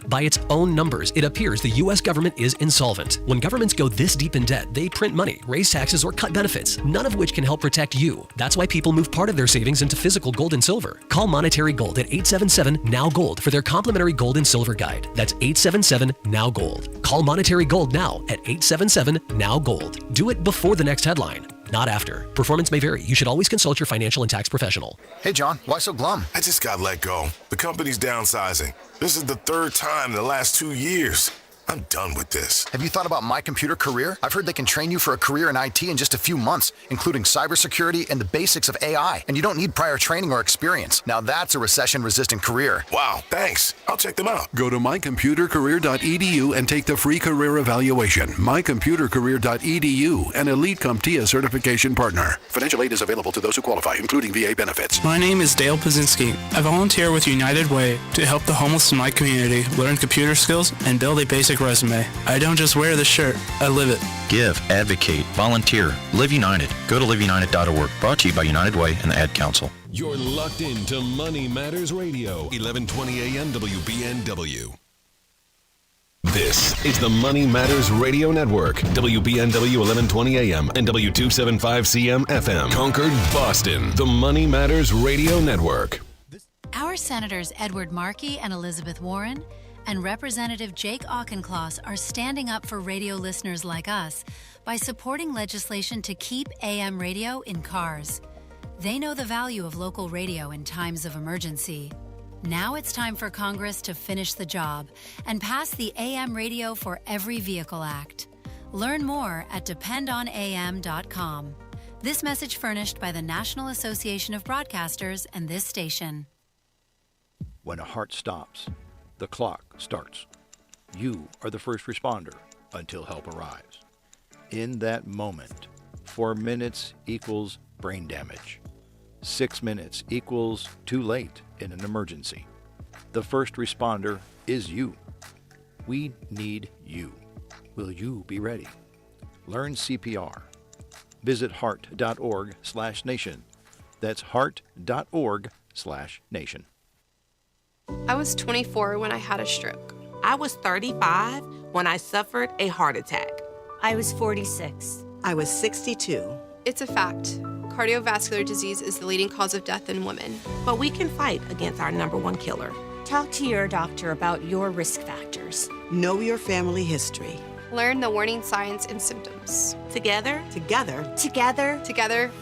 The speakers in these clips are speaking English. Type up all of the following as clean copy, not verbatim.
By its own numbers, it appears the U.S. government is insolvent. When governments go this deep in debt, they print money, raise taxes, or cut benefits, none of which can help protect you. That's why people move part of their savings into physical gold and silver. Call Monetary Gold at 877-NOW-GOLD for their complimentary gold and silver guide. That's 877-NOW-GOLD. Call Monetary Gold now at 877-NOW-GOLD. Do it before the next headline, not after. Performance may vary. You should always consult your financial and tax professional. Hey, John, why so glum? I just got let go. The company's downsizing. This is the third time in the last 2 years. I'm done with this. Have you thought about My Computer Career? I've heard they can train you for a career in IT in just a few months, including cybersecurity and the basics of AI. And you don't need prior training or experience. Now that's a recession-resistant career. Wow, thanks. I'll check them out. Go to mycomputercareer.edu and take the free career evaluation. Mycomputercareer.edu, an Elite CompTIA certification partner. Financial aid is available to those who qualify, including VA benefits. My name is Dale Pazinski. I volunteer with United Way to help the homeless in my community learn computer skills and build a basic resume. I don't just wear the shirt, I live it. Give, advocate, volunteer, Live United. Go to liveunited.org. Brought to you by United Way and the Ad Council. You're locked into Money Matters Radio, 1120 AM WBNW. This is the Money Matters Radio Network, WBNW 1120 AM and W275CM FM, Concord, Boston. The Money Matters Radio Network. Our Senators Edward Markey and Elizabeth Warren and Representative Jake Auchincloss are standing up for radio listeners like us by supporting legislation to keep AM radio in cars. They know the value of local radio in times of emergency. Now it's time for Congress to finish the job and pass the AM Radio for Every Vehicle Act. Learn more at dependonam.com. This message furnished by the National Association of Broadcasters and this station. When a heart stops, the clock starts. You are the first responder until help arrives. In that moment, 4 minutes equals brain damage. 6 minutes equals too late in an emergency. The first responder is you. We need you. Will you be ready? Learn CPR. Visit heart.org/nation. That's heart.org/nation. I was 24 when I had a stroke. I was 35 when I suffered a heart attack. I was 46. I was 62. It's a fact. Cardiovascular disease is the leading cause of death in women. But we can fight against our #1 killer. Talk to your doctor about your risk factors. Know your family history. Learn the warning signs and symptoms. Together,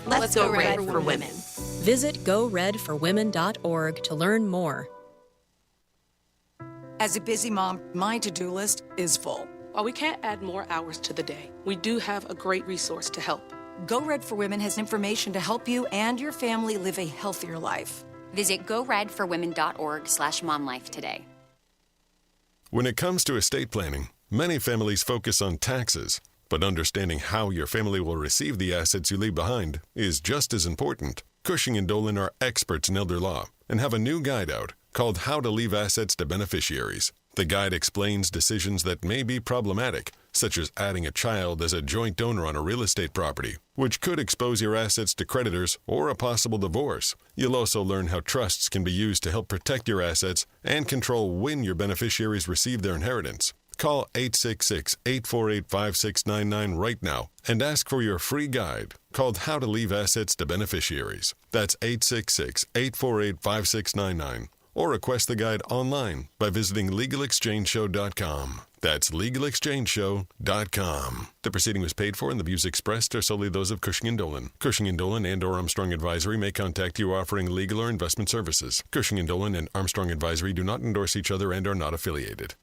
let's go red for women. Visit goredforwomen.org to learn more. As a busy mom, my to-do list is full. While we can't add more hours to the day, we do have a great resource to help. Go Red for Women has information to help you and your family live a healthier life. Visit goredforwomen.org/momlife today. When it comes to estate planning, many families focus on taxes, but understanding how your family will receive the assets you leave behind is just as important. Cushing & Dolan are experts in elder law and have a new guide out called How to Leave Assets to Beneficiaries. The guide explains decisions that may be problematic, such as adding a child as a joint donor on a real estate property, which could expose your assets to creditors or a possible divorce. You'll also learn how trusts can be used to help protect your assets and control when your beneficiaries receive their inheritance. Call 866-848-5699 right now and ask for your free guide called How to Leave Assets to Beneficiaries. That's 866-848-5699. Or request the guide online by visiting LegalExchangeShow.com. That's LegalExchangeShow.com. The proceeding was paid for and the views expressed are solely those of Cushing & Dolan. Cushing & Dolan and or Armstrong Advisory may contact you offering legal or investment services. Cushing & Dolan and Armstrong Advisory do not endorse each other and are not affiliated.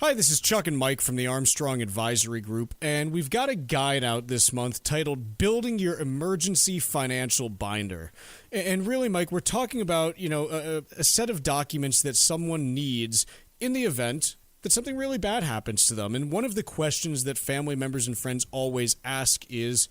Hi, this is Chuck and Mike from the Armstrong Advisory Group, and we've got a guide out this month titled Building Your Emergency Financial Binder. And really, Mike, we're talking about, a set of documents that someone needs in the event that something really bad happens to them. And one of the questions that family members and friends always ask is,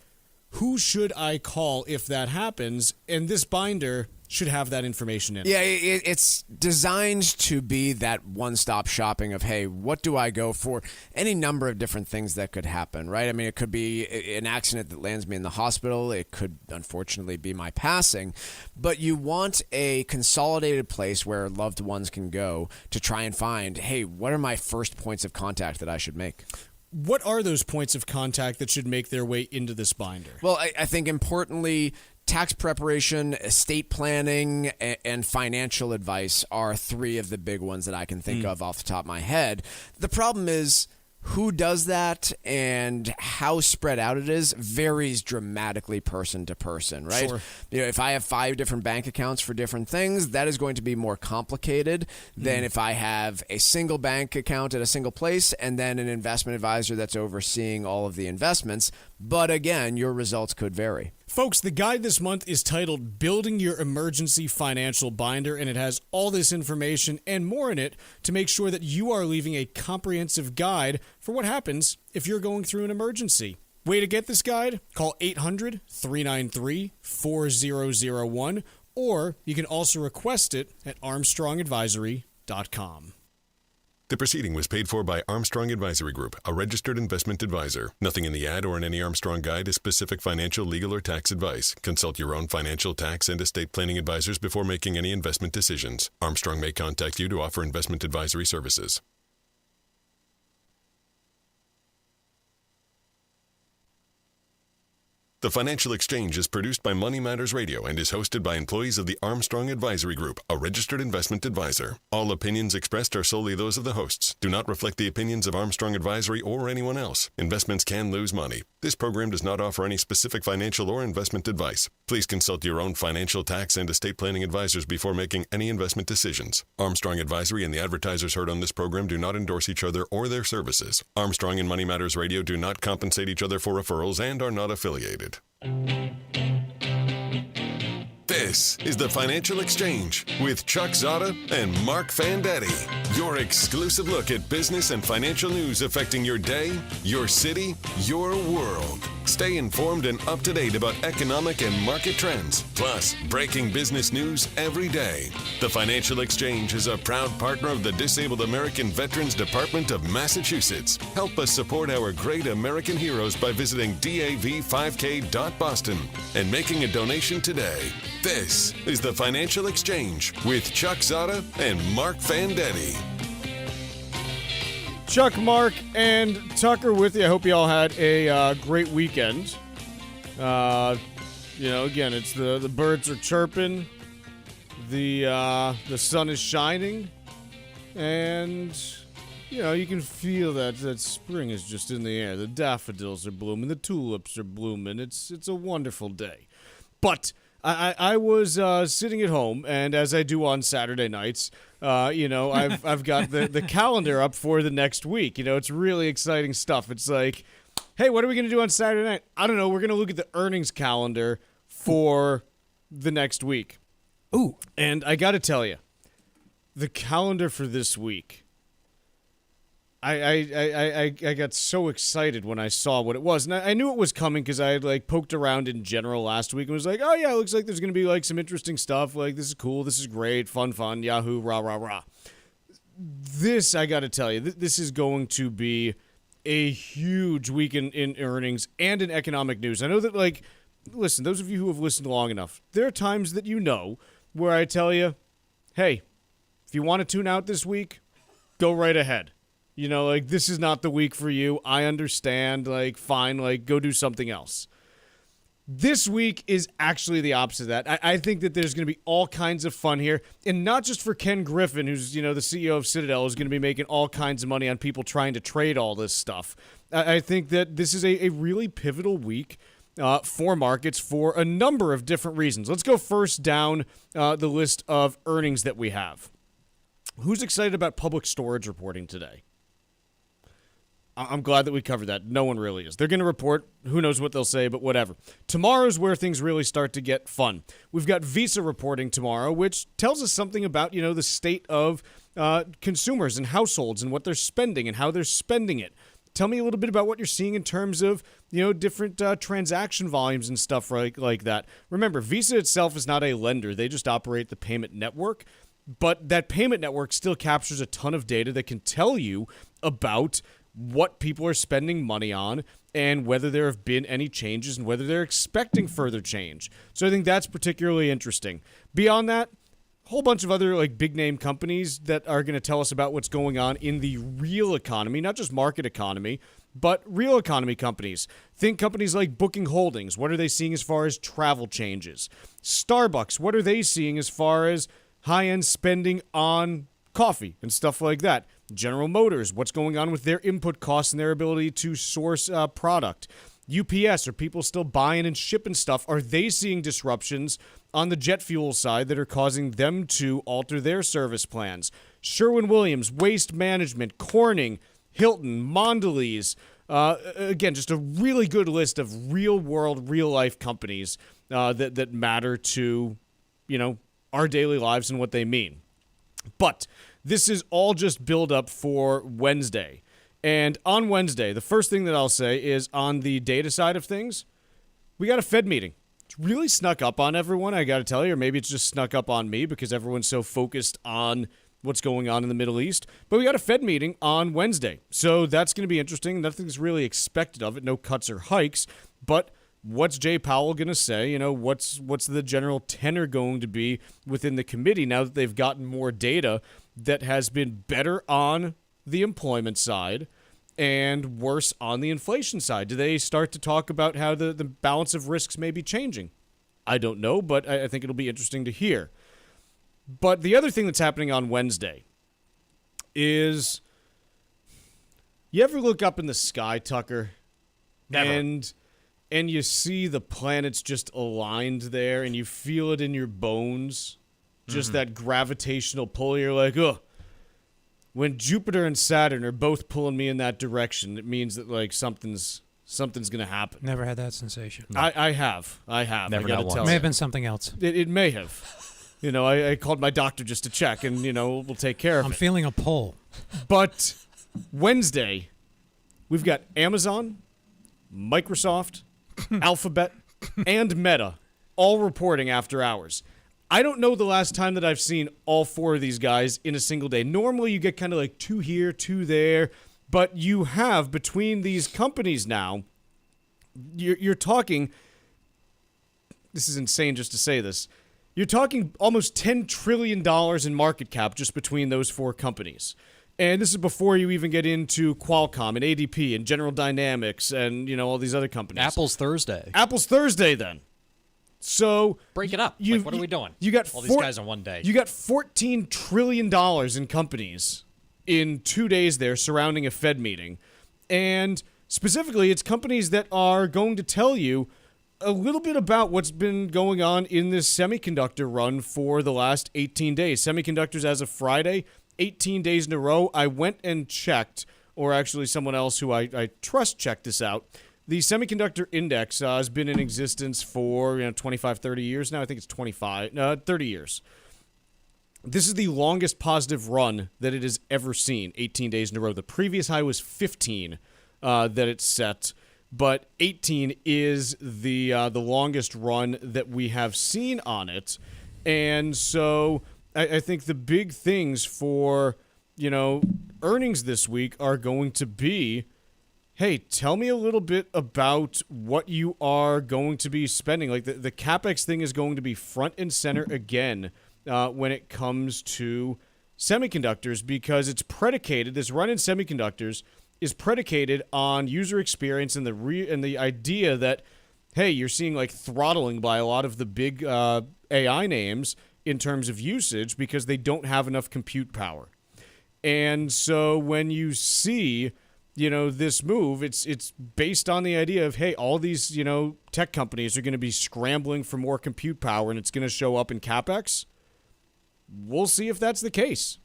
who should I call if that happens? And this binder should have that information in it. Yeah, it's designed to be that one-stop shopping of, hey, what do I go for? Any number of different things that could happen, right? I mean, it could be an accident that lands me in the hospital. It could, unfortunately, be my passing. But you want a consolidated place where loved ones can go to try and find, hey, what are my first points of contact that I should make? What are those points of contact that should make their way into this binder? Well, I think importantly, tax preparation, estate planning, and financial advice are three of the big ones that I can think of off the top of my head. The problem is who does that and how spread out it is varies dramatically person to person, right? Sure. You know, if I have 5 different bank accounts for different things, that is going to be more complicated than if I have a single bank account at a single place and then an investment advisor that's overseeing all of the investments. But again, your results could vary. Folks, the guide this month is titled Building Your Emergency Financial Binder, and it has all this information and more in it to make sure that you are leaving a comprehensive guide for what happens if you're going through an emergency. Way to get this guide? Call 800-393-4001, or you can also request it at armstrongadvisory.com. The proceeding was paid for by Armstrong Advisory Group, a registered investment advisor. Nothing in the ad or in any Armstrong guide is specific financial, legal, or tax advice. Consult your own financial, tax, and estate planning advisors before making any investment decisions. Armstrong may contact you to offer investment advisory services. The Financial Exchange is produced by Money Matters Radio and is hosted by employees of the Armstrong Advisory Group, a registered investment advisor. All opinions expressed are solely those of the hosts, do not reflect the opinions of Armstrong Advisory or anyone else. Investments can lose money. This program does not offer any specific financial or investment advice. Please consult your own financial, tax, and estate planning advisors before making any investment decisions. Armstrong Advisory and the advertisers heard on this program do not endorse each other or their services. Armstrong and Money Matters Radio do not compensate each other for referrals and are not affiliated. This is the Financial Exchange with Chuck Zodda and Marc Fandetti. Your exclusive look at business and financial news affecting your day, your city, your world. Stay informed and up to date about economic and market trends, plus breaking business news every day. The Financial Exchange is a proud partner of the Disabled American Veterans Department of Massachusetts. Help us support our great American heroes by visiting dav5k.boston and making a donation today. This is the Financial Exchange with Chuck Zodda and Marc Fandetti. Chuck, Mark, and Tucker with you. I hope you all had a great weekend. Again, it's the birds are chirping, the sun is shining, and you can feel that spring is just in the air. The daffodils are blooming, the tulips are blooming. It's a wonderful day. But I was sitting at home, and as I do on Saturday nights, I've got the calendar up for the next week. It's really exciting stuff. It's like, hey, what are we going to do on Saturday night? I don't know. We're going to look at the earnings calendar for the next week. Ooh. And I got to tell you, the calendar for this week, I got so excited when I saw what it was. And I knew it was coming because I had poked around in general last week and was like, oh yeah, it looks like there's going to be some interesting stuff. This is cool. This is great. Fun. Yahoo, rah, rah, rah. This, I got to tell you, this is going to be a huge week in earnings and in economic news. I know that, listen, those of you who have listened long enough, there are times that where I tell you, hey, if you want to tune out this week, go right ahead. This is not the week for you. I understand. Fine. Go do something else. This week is actually the opposite of that. I think that there's going to be all kinds of fun here. And not just for Ken Griffin, who's, the CEO of Citadel, who's going to be making all kinds of money on people trying to trade all this stuff. I think that this is a really pivotal week for markets for a number of different reasons. Let's go first down the list of earnings that we have. Who's excited about Public Storage reporting today? I'm glad that we covered that. No one really is. They're going to report. Who knows what they'll say, but whatever. Tomorrow's where things really start to get fun. We've got Visa reporting tomorrow, which tells us something about, the state of consumers and households and what they're spending and how they're spending it. tell me a little bit about what you're seeing in terms of, different transaction volumes and stuff like that. Remember, Visa itself is not a lender. They just operate the payment network. But that payment network still captures a ton of data that can tell you about what people are spending money on and whether there have been any changes and whether they're expecting further change. So I think that's particularly interesting. Beyond that, a whole bunch of other big name companies that are going to tell us about what's going on in the real economy, not just market economy, but real economy companies. Think companies like Booking Holdings. What are they seeing as far as travel changes? Starbucks, what are they seeing as far as high-end spending on coffee and stuff like that? General Motors, what's going on with their input costs and their ability to source product? UPS, are people still buying and shipping stuff? Are they seeing disruptions on the jet fuel side that are causing them to alter their service plans? Sherwin-Williams, Waste Management, Corning, Hilton, Mondelez. Again, just a really good list of real-world, real-life companies that matter to, our daily lives and what they mean. But this is all just build up for Wednesday. And on Wednesday, the first thing that I'll say is on the data side of things, we got a Fed meeting. It's really snuck up on everyone, I got to tell you, or maybe it's just snuck up on me because everyone's so focused on what's going on in the Middle East. But we got a Fed meeting on Wednesday. So that's going to be interesting. Nothing's really expected of it. No cuts or hikes. But what's Jay Powell going to say? What's the general tenor going to be within the committee now that they've gotten more data that has been better on the employment side and worse on the inflation side? Do they start to talk about how the balance of risks may be changing? I don't know, but I think it'll be interesting to hear. But the other thing that's happening on Wednesday is, you ever look up in the sky, Tucker? Never. And you see the planets just aligned there, and you feel it in your bones, just that gravitational pull. You're like, ugh. When Jupiter and Saturn are both pulling me in that direction, it means that something's going to happen. Never had that sensation. No. I have. Never I gotta tell It may have been something else. It may have. I called my doctor just to check, and we'll take care of it. I'm feeling a pull. But Wednesday, we've got Amazon, Microsoft, Alphabet, and Meta all reporting after hours. I don't know the last time that I've seen all four of these guys in a single day. Normally you get kind of two here, two there, but you have between these companies now, you're talking, this is insane just to say this, you're talking almost $10 trillion in market cap just between those four companies. And this is before you even get into Qualcomm and ADP and General Dynamics and, all these other companies. Apple's Thursday. Apple's Thursday, then. So break it up. What are we doing? You got all these guys in one day. You got $14 trillion in companies in 2 days there surrounding a Fed meeting. And specifically, it's companies that are going to tell you a little bit about what's been going on in this semiconductor run for the last 18 days. Semiconductors as of Friday, 18 days in a row. I went and checked, or actually someone else who I trust checked this out. The semiconductor index has been in existence for 25, 30 years now. I think it's 30 years. This is the longest positive run that it has ever seen, 18 days in a row. The previous high was 15 that it set, but 18 is the longest run that we have seen on it. And so I think the big things for, earnings this week are going to be, hey, tell me a little bit about what you are going to be spending. The CapEx thing is going to be front and center again when it comes to semiconductors, because it's predicated, this run in semiconductors is predicated on user experience and the idea that, hey, you're seeing throttling by a lot of the big AI names in terms of usage because they don't have enough compute power. And so when you see this move, it's based on the idea of, hey, all these, tech companies are going to be scrambling for more compute power and it's going to show up in CapEx. We'll see if that's the case.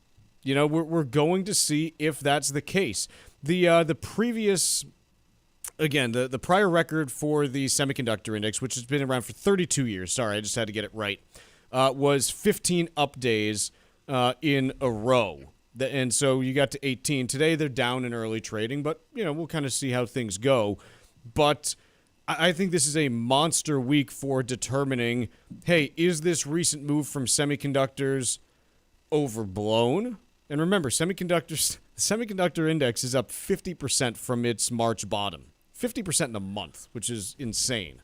We're going to see if that's the case. The previous, again, the prior record for the semiconductor index, which has been around for 32 years, sorry, I just had to get it right, was 15 up days in a row. And so you got to 18. Today they're down in early trading, but, we'll kind of see how things go. But I think this is a monster week for determining, hey, is this recent move from semiconductors overblown? And remember, the semiconductor index is up 50% from its March bottom. 50% in a month, which is insane.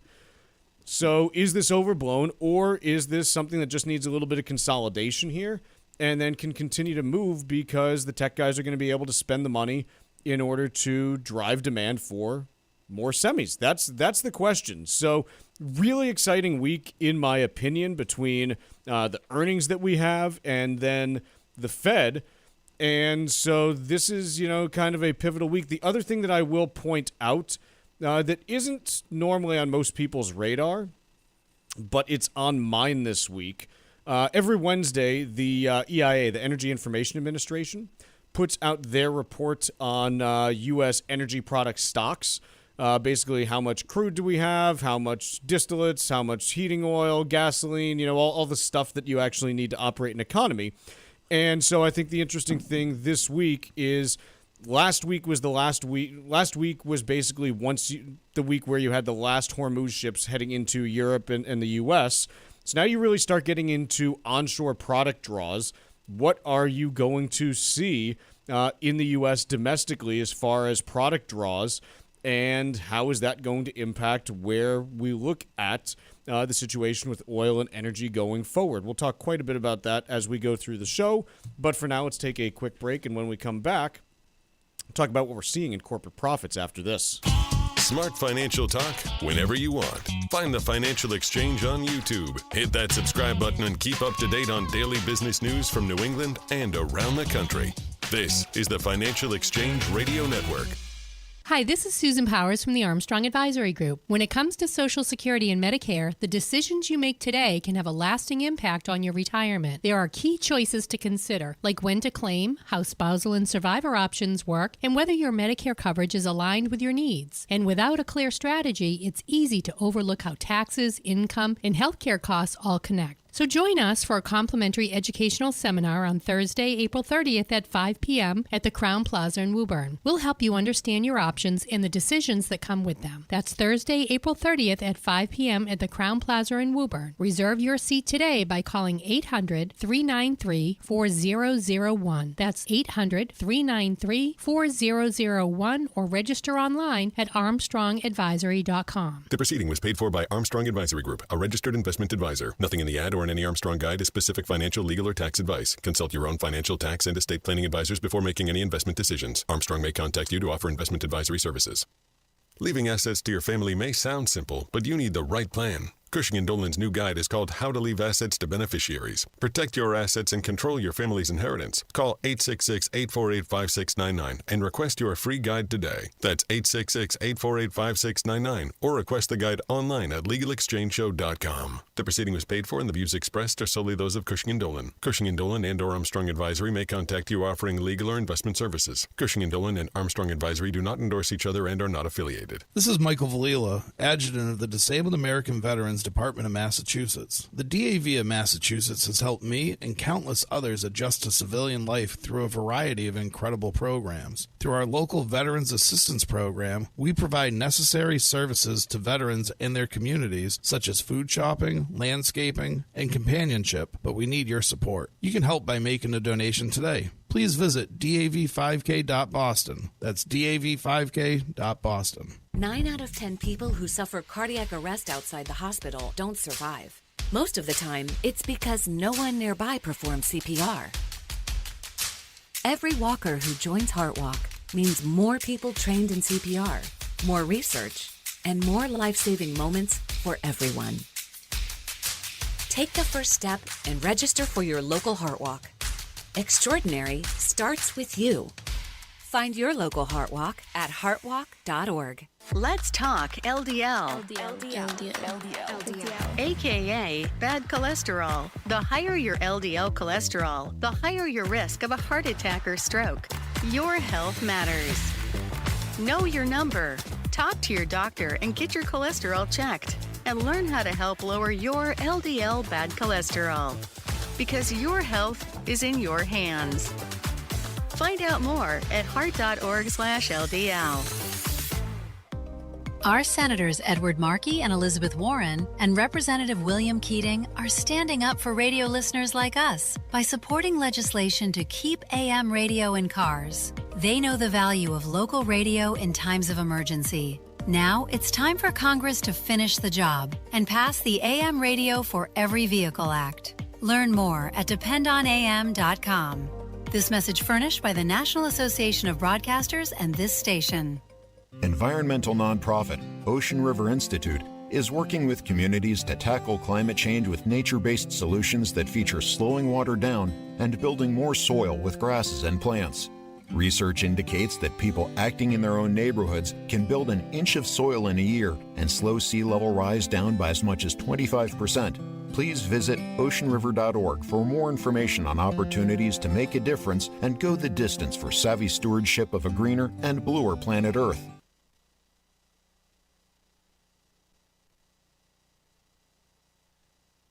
So is this overblown, or is this something that just needs a little bit of consolidation here and then can continue to move because the tech guys are going to be able to spend the money in order to drive demand for more semis? That's the question. So really exciting week, in my opinion, between the earnings that we have and then the Fed. And so this is, kind of a pivotal week. The other thing that I will point out that isn't normally on most people's radar, but it's on mine this week. Every Wednesday, the EIA, the Energy Information Administration, puts out their report on U.S. energy product stocks. Basically, how much crude do we have, how much distillates, how much heating oil, gasoline, all the stuff that you actually need to operate an economy. And so I think the interesting thing this week is last week was the last week. Last week was basically the week where you had the last Hormuz ships heading into Europe and the U.S. So now you really start getting into onshore product draws. What are you going to see in the U.S. domestically as far as product draws? And how is that going to impact where we look at the situation with oil and energy going forward? We'll talk quite a bit about that as we go through the show. But for now, let's take a quick break. And when we come back, we'll talk about what we're seeing in corporate profits after this. Smart financial talk whenever you want. Find the Financial Exchange on YouTube. Hit that subscribe button and keep up to date on daily business news from New England and around the country. This is the Financial Exchange Radio Network. Hi, this is Susan Powers from the Armstrong Advisory Group. When it comes to Social Security and Medicare, the decisions you make today can have a lasting impact on your retirement. There are key choices to consider, like when to claim, how spousal and survivor options work, and whether your Medicare coverage is aligned with your needs. And without a clear strategy, it's easy to overlook how taxes, income, and healthcare costs all connect. So join us for a complimentary educational seminar on Thursday, April 30th at 5 p.m. at the Crown Plaza in Woburn. We'll help you understand your options and the decisions that come with them. That's Thursday, April 30th at 5 p.m. at the Crown Plaza in Woburn. Reserve your seat today by calling 800-393-4001. That's 800-393-4001 or register online at armstrongadvisory.com. The proceeding was paid for by Armstrong Advisory Group, a registered investment advisor. Nothing in the ad or in any Armstrong guide is specific financial, legal, or tax advice. Consult your own financial, tax, and estate planning advisors before making any investment decisions. Armstrong may contact you to offer investment advisory services. Leaving assets to your family may sound simple, but you need the right plan. Cushing & Dolan's new guide is called How to Leave Assets to Beneficiaries. Protect your assets and control your family's inheritance. Call 866-848-5699 and request your free guide today. That's 866-848-5699 or request the guide online at legalexchangeshow.com. The proceeding was paid for and the views expressed are solely those of Cushing & Dolan. Cushing & Dolan and or Armstrong Advisory may contact you offering legal or investment services. Cushing & Dolan and Armstrong Advisory do not endorse each other and are not affiliated. This is Michael Valila, Adjutant of the Disabled American Veterans Department of Massachusetts. The DAV of Massachusetts has helped me and countless others adjust to civilian life through a variety of incredible programs. Through our local Veterans Assistance Program, we provide necessary services to veterans and their communities, such as food shopping, landscaping, and companionship, but we need your support. You can help by making a donation today. Please visit dav5k.boston. That's dav5k.boston. 9 out of 10 people who suffer cardiac arrest outside the hospital don't survive. Most of the time, it's because no one nearby performs CPR. Every walker who joins HeartWalk means more people trained in CPR, more research, and more life-saving moments for everyone. Take the first step and register for your local HeartWalk. Extraordinary starts with you. Find your local HeartWalk at heartwalk.org. Let's talk LDL. AKA bad cholesterol. The higher your LDL cholesterol, the higher your risk of a heart attack or stroke. Your health matters. Know your number. Talk to your doctor and get your cholesterol checked. And learn how to help lower your LDL bad cholesterol. Because your health is in your hands. Find out more at heart.org/LDL. Our Senators Edward Markey and Elizabeth Warren and Representative William Keating are standing up for radio listeners like us by supporting legislation to keep AM radio in cars. They know the value of local radio in times of emergency. Now it's time for Congress to finish the job and pass the AM Radio for Every Vehicle Act. Learn more at dependonam.com. This message furnished by the National Association of Broadcasters and this station. Environmental nonprofit Ocean River Institute is working with communities to tackle climate change with nature-based solutions that feature slowing water down and building more soil with grasses and plants. Research indicates that people acting in their own neighborhoods can build an inch of soil in a year and slow sea level rise down by as much as 25%. Please visit oceanriver.org for more information on opportunities to make a difference and go the distance for savvy stewardship of a greener and bluer planet Earth.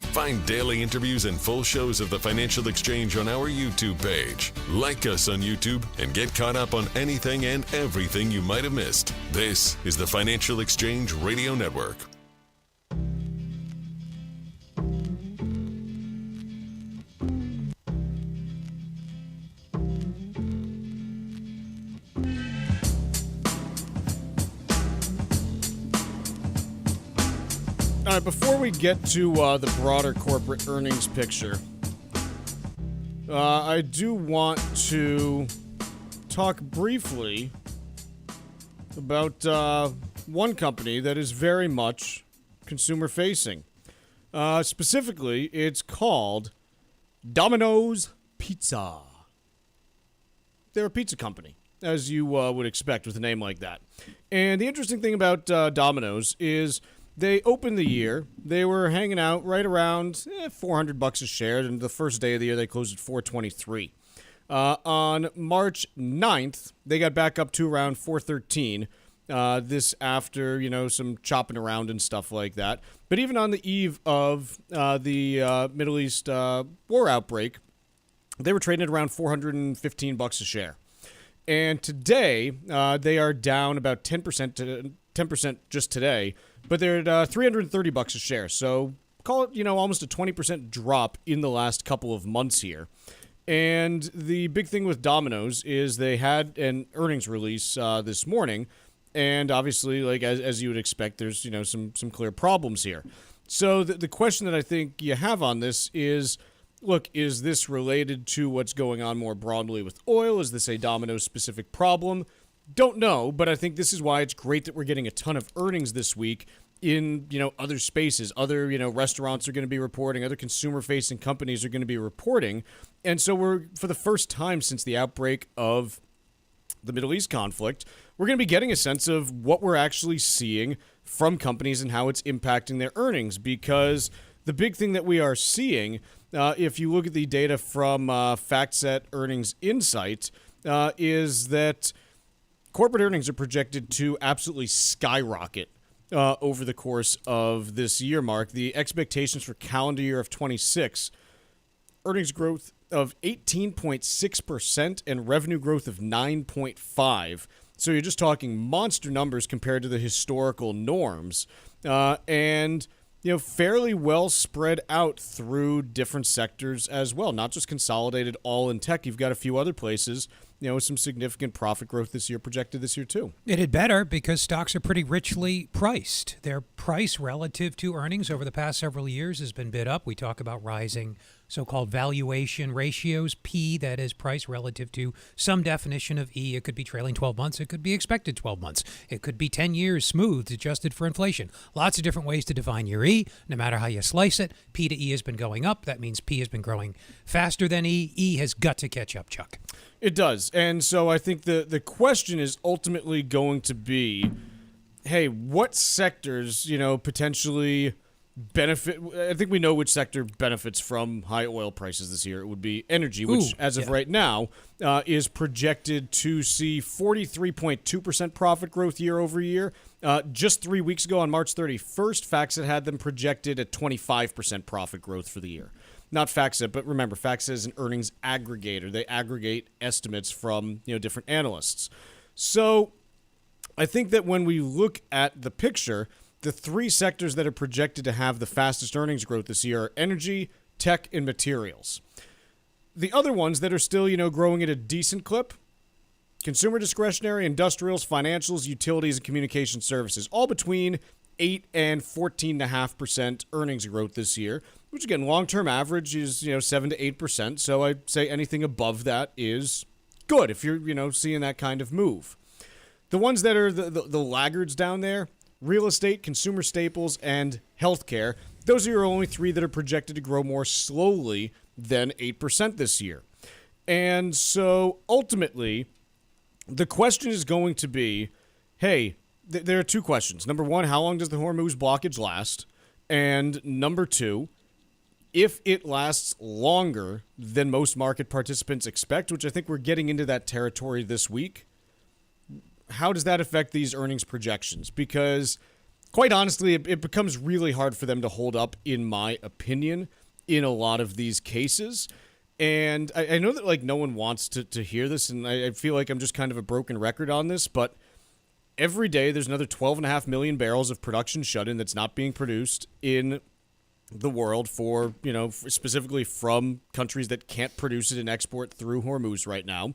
Find daily interviews and full shows of the Financial Exchange on our YouTube page. Like us on YouTube and get caught up on anything and everything you might have missed. This is the Financial Exchange Radio Network. All right, before we get to the broader corporate earnings picture, I do want to talk briefly about one company that is very much consumer-facing. Specifically, it's called Domino's Pizza. They're a pizza company, as you would expect with a name like that. And the interesting thing about Domino's is they opened the year, they were hanging out right around $400 a share, and the first day of the year they closed at $423. On March 9th, they got back up to around $413. This after, some chopping around and stuff like that. But even on the eve of the Middle East war outbreak, they were trading at around $415 a share. And today, they are down about 10% just today, but they're at $330 a share. So call it, almost a 20% drop in the last couple of months here. And the big thing with Domino's is they had an earnings release this morning, and obviously, like as you would expect, there's some clear problems here. So the question that I think you have on this is, look, is this related to what's going on more broadly with oil? Is this a Domino's specific problem? Don't know, but I think this is why it's great that we're getting a ton of earnings this week in, other spaces. Other, restaurants are going to be reporting. Other consumer-facing companies are going to be reporting. And so we're, for the first time since the outbreak of the Middle East conflict, we're going to be getting a sense of what we're actually seeing from companies and how it's impacting their earnings. Because the big thing that we are seeing, if you look at the data from FactSet Earnings Insight, is that corporate earnings are projected to absolutely skyrocket over the course of this year, Mark. The expectations for calendar year of 26, earnings growth of 18.6% and revenue growth of 9.5%. So you're just talking monster numbers compared to the historical norms. And fairly well spread out through different sectors as well, not just consolidated all in tech. You've got a few other places, some significant profit growth this year projected this year too. It had better because stocks are pretty richly priced. Their price relative to earnings over the past several years has been bid up. We talk about rising so-called valuation ratios, P, that is price relative to some definition of E. It could be trailing 12 months. It could be expected 12 months. It could be 10 years smoothed, adjusted for inflation. Lots of different ways to define your E. No matter how you slice it, P to E has been going up. That means P has been growing faster than E. E has got to catch up, Chuck. It does. And so I think the question is ultimately going to be, hey, what sectors, potentially benefit? I think we know which sector benefits from high oil prices this year. It would be energy, which as of right now is projected to see 43.2% profit growth year over year. Just 3 weeks ago on March 31st, FactSet had them projected at 25% profit growth for the year. not FactSet, but remember, FactSet is an earnings aggregator. They aggregate estimates from different analysts. So I think that when we look at the picture, the three sectors that are projected to have the fastest earnings growth this year are energy, tech, and materials. The other ones that are still, growing at a decent clip, consumer discretionary, industrials, financials, utilities, and communication services, all between 8 and 14.5% earnings growth this year, which again, long-term average is 7 to 8%. So I'd say anything above that is good if you're seeing that kind of move. The ones that are the laggards down there, real estate, consumer staples, and healthcare, those are your only three that are projected to grow more slowly than 8% this year. And so ultimately, the question is going to be, hey, there are two questions. Number one, how long does the Hormuz blockage last? And number two, if it lasts longer than most market participants expect, which I think we're getting into that territory this week, how does that affect these earnings projections? Because quite honestly, it becomes really hard for them to hold up, in my opinion, in a lot of these cases. And I know that no one wants to hear this, and I feel like I'm just kind of a broken record on this, but every day there's another 12.5 million barrels of production shut-in that's not being produced in the world for, specifically from countries that can't produce it and export through Hormuz right now.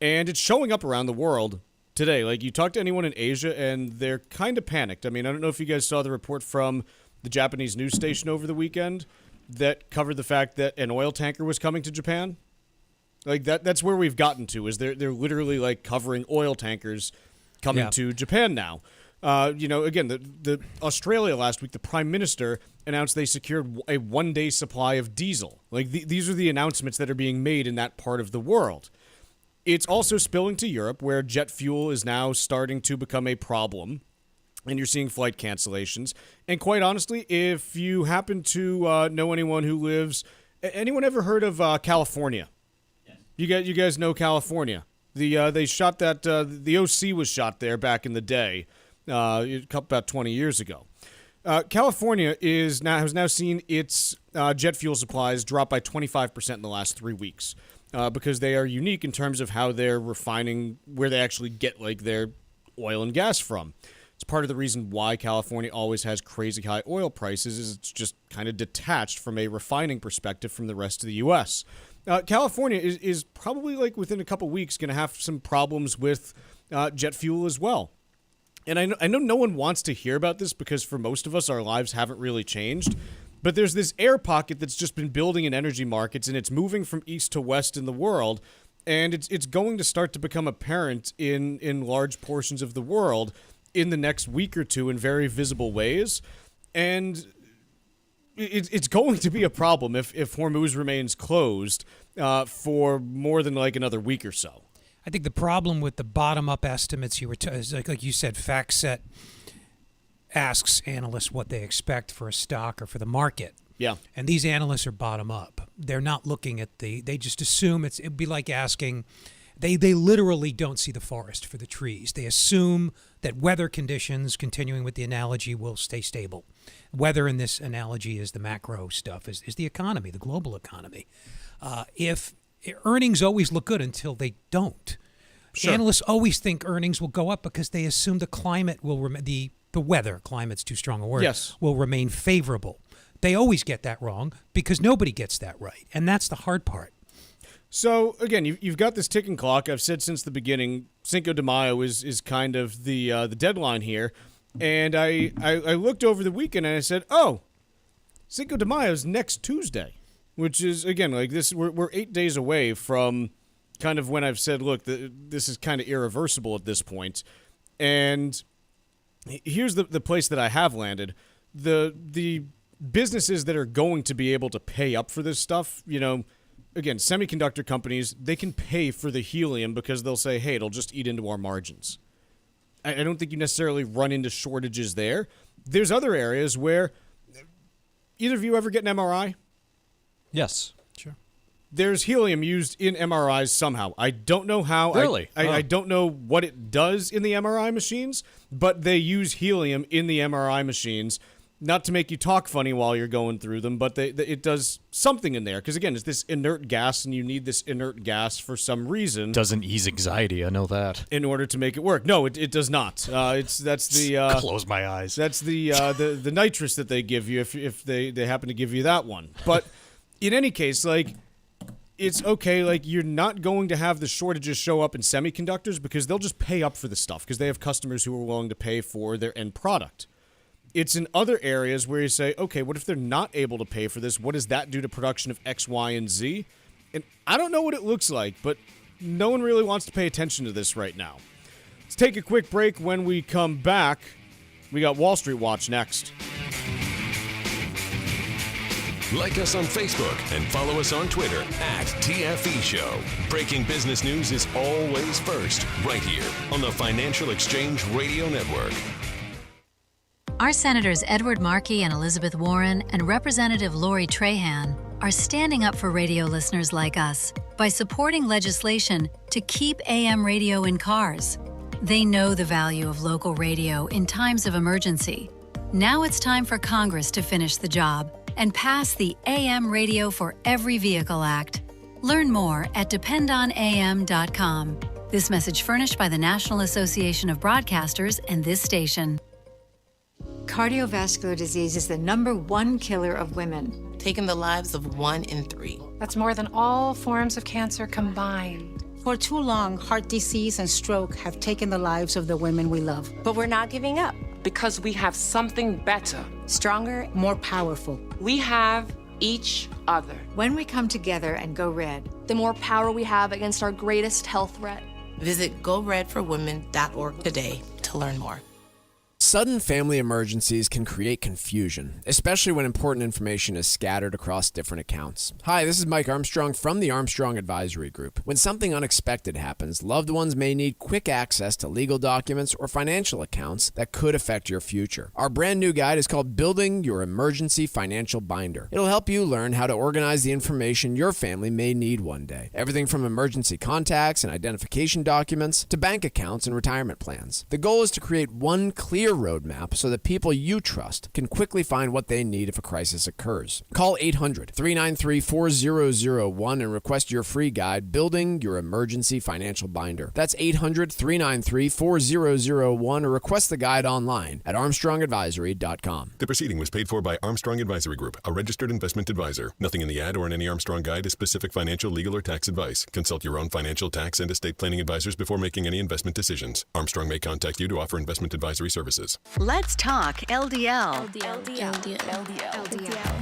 And it's showing up around the world today. You talk to anyone in Asia and they're kind of panicked. I mean, I don't know if you guys saw the report from the Japanese news station over the weekend that covered the fact that an oil tanker was coming to Japan. That's where we've gotten to, is they're literally covering oil tankers coming to Japan now. Again, the Australia last week, the Prime Minister announced they secured a one-day supply of diesel. These are the announcements that are being made in that part of the world. It's also spilling to Europe, where jet fuel is now starting to become a problem, and you're seeing flight cancellations. And quite honestly, if you happen to know anyone who lives... Anyone ever heard of California? Yes. You guys know California. They shot that... the OC was shot there back in the day, about 20 years ago. California has now seen its jet fuel supplies drop by 25% in the last 3 weeks. Because they are unique in terms of how they're refining, where they actually get their oil and gas from. It's part of the reason why California always has crazy high oil prices, is it's just kind of detached from a refining perspective from the rest of the U.S. California is probably within a couple weeks going to have some problems with jet fuel as well. And I know no one wants to hear about this, because for most of us, our lives haven't really changed. But there's this air pocket that's just been building in energy markets, and it's moving from east to west in the world, and it's going to start to become apparent in large portions of the world in the next week or two in very visible ways. And it's going to be a problem if Hormuz remains closed for more than another week or so. I think the problem with the bottom-up estimates is like you said, FactSet asks analysts what they expect for a stock or for the market. Yeah. And these analysts are bottom up. They're not looking at they just assume it'd be like asking, they literally don't see the forest for the trees. They assume that weather conditions, continuing with the analogy, will stay stable. Weather in this analogy is the macro stuff, is the economy, the global economy. If earnings always look good until they don't. Sure. Analysts always think earnings will go up because they assume the climate will the weather, climate's too strong a word, yes, will remain favorable. They always get that wrong because nobody gets that right. And that's the hard part. So, again, you've got this ticking clock. I've said since the beginning, Cinco de Mayo is kind of the deadline here. And I looked over the weekend and I said, oh, Cinco de Mayo is next Tuesday, which is, again, this. We're 8 days away from kind of when I've said, look, this is kind of irreversible at this point. And here's the place that I have landed. The businesses that are going to be able to pay up for this stuff, again, semiconductor companies, they can pay for the helium because they'll say, hey, it'll just eat into our margins. I don't think you necessarily run into shortages there. There's other areas where, either of you ever get an MRI? Yes. Sure. There's helium used in MRIs somehow. I don't know how. Really? I don't know what it does in the MRI machines, but they use helium in the MRI machines. not to make you talk funny while you're going through them, but it does something in there. Because, again, it's this inert gas, and you need this inert gas for some reason. Doesn't ease anxiety, I know that. In order to make it work. No, it does not. Close my eyes. That's the nitrous that they give you if they happen to give you that one. But in any case, like, it's okay. Like, you're not going to have the shortages show up in semiconductors because they'll just pay up for the stuff because they have customers who are willing to pay for their end product. It's in other areas where you say, okay, what if they're not able to pay for this? What does that do to production of X, Y, and Z? And I don't know what it looks like, but no one really wants to pay attention to this right now. Let's take a quick break. When we come back, we got Wall Street Watch next. Like us on Facebook and follow us on Twitter @TFE Show. Breaking business news is always first, right here on the Financial Exchange Radio Network. Our Senators Edward Markey and Elizabeth Warren and Representative Lori Trahan are standing up for radio listeners like us by supporting legislation to keep AM radio in cars. They know the value of local radio in times of emergency. Now it's time for Congress to finish the job and pass the AM Radio for Every Vehicle Act. Learn more at dependonam.com. This message furnished by the National Association of Broadcasters and this station. Cardiovascular disease is the #1 killer of women, taking the lives of 1 in 3. That's more than all forms of cancer combined. For too long, heart disease and stroke have taken the lives of the women we love. But we're not giving up. Because we have something better. Stronger, more powerful. We have each other. When we come together and go red, the more power we have against our greatest health threat. Visit goredforwomen.org today to learn more. Sudden family emergencies can create confusion, especially when important information is scattered across different accounts. Hi, this is Mike Armstrong from the Armstrong Advisory Group. When something unexpected happens, loved ones may need quick access to legal documents or financial accounts that could affect your future. Our brand new guide is called Building Your Emergency Financial Binder. It'll help you learn how to organize the information your family may need one day. Everything from emergency contacts and identification documents to bank accounts and retirement plans. The goal is to create one clear roadmap so that people you trust can quickly find what they need if a crisis occurs. Call 800-393-4001 and request your free guide, Building Your Emergency Financial Binder. That's 800-393-4001 or request the guide online at armstrongadvisory.com. The proceeding was paid for by Armstrong Advisory Group, a registered investment advisor. Nothing in the ad or in any Armstrong guide is specific financial, legal, or tax advice. Consult your own financial, tax, and estate planning advisors before making any investment decisions. Armstrong may contact you to offer investment advisory services. Let's talk LDL.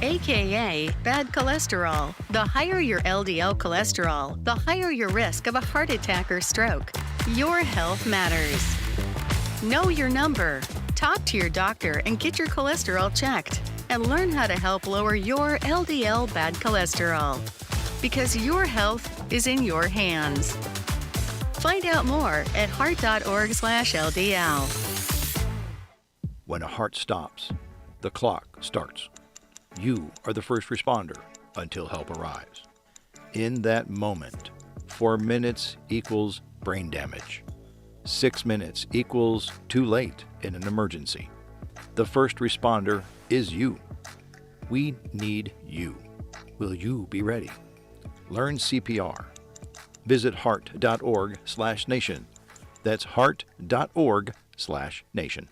AKA bad cholesterol. The higher your LDL cholesterol, the higher your risk of a heart attack or stroke. Your health matters. Know your number. Talk to your doctor and get your cholesterol checked. And learn how to help lower your LDL bad cholesterol. Because your health is in your hands. Find out more at heart.org/LDL. When a heart stops, the clock starts. You are the first responder until help arrives. In that moment, 4 minutes equals brain damage. 6 minutes equals too late in an emergency. The first responder is you. We need you. Will you be ready? Learn CPR. Visit heart.org/nation. That's heart.org/nation.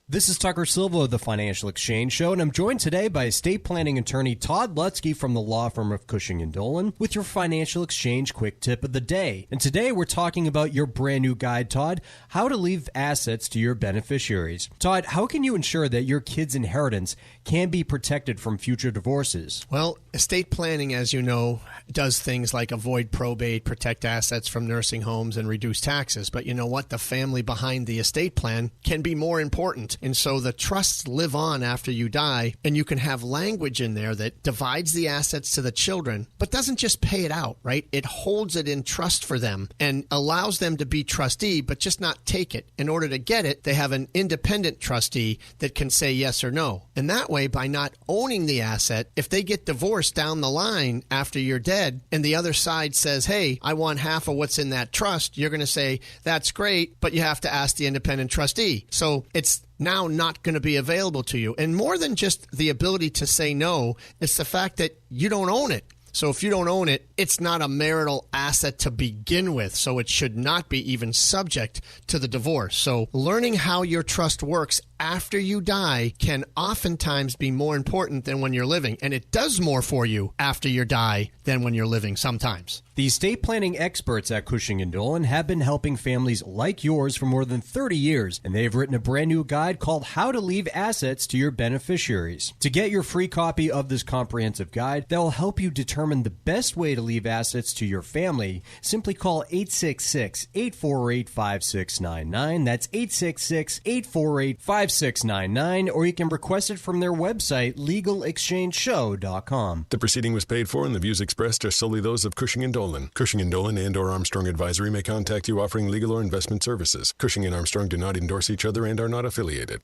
This is Tucker Silva of the Financial Exchange Show, and I'm joined today by estate planning attorney Todd Lutzke from the law firm of Cushing & Dolan with your Financial Exchange quick tip of the day. And today we're talking about your brand new guide, Todd, how to leave assets to your beneficiaries. Todd, how can you ensure that your kids' inheritance can be protected from future divorces? Well, estate planning, as you know, does things like avoid probate, protect assets from nursing homes, and reduce taxes. But you know what? The family behind the estate plan can be more important. And so the trusts live on after you die, and you can have language in there that divides the assets to the children, but doesn't just pay it out, right? It holds it in trust for them and allows them to be trustee, but just not take it. In order to get it, they have an independent trustee that can say yes or no. And that way, by not owning the asset, if they get divorced down the line after you're dead, and the other side says, hey, I want half of what's in that trust, you're going to say, that's great, but you have to ask the independent trustee. So it's now not going to be available to you. And more than just the ability to say no, it's the fact that you don't own it. So if you don't own it, it's not a marital asset to begin with. So it should not be even subject to the divorce. So learning how your trust works after you die can oftentimes be more important than when you're living. And it does more for you after you die than when you're living sometimes. The estate planning experts at Cushing & Dolan have been helping families like yours for more than 30 years, and they've written a brand new guide called How to Leave Assets to Your Beneficiaries. To get your free copy of this comprehensive guide that will help you determine the best way to leave assets to your family, simply call 866-848-5699. That's 866-848-5699, or you can request it from their website, legalexchangeshow.com. The proceeding was paid for, and the views expressed are solely those of Cushing & Dolan. Cushing & Dolan and or Armstrong Advisory may contact you offering legal or investment services. Cushing and Armstrong do not endorse each other and are not affiliated.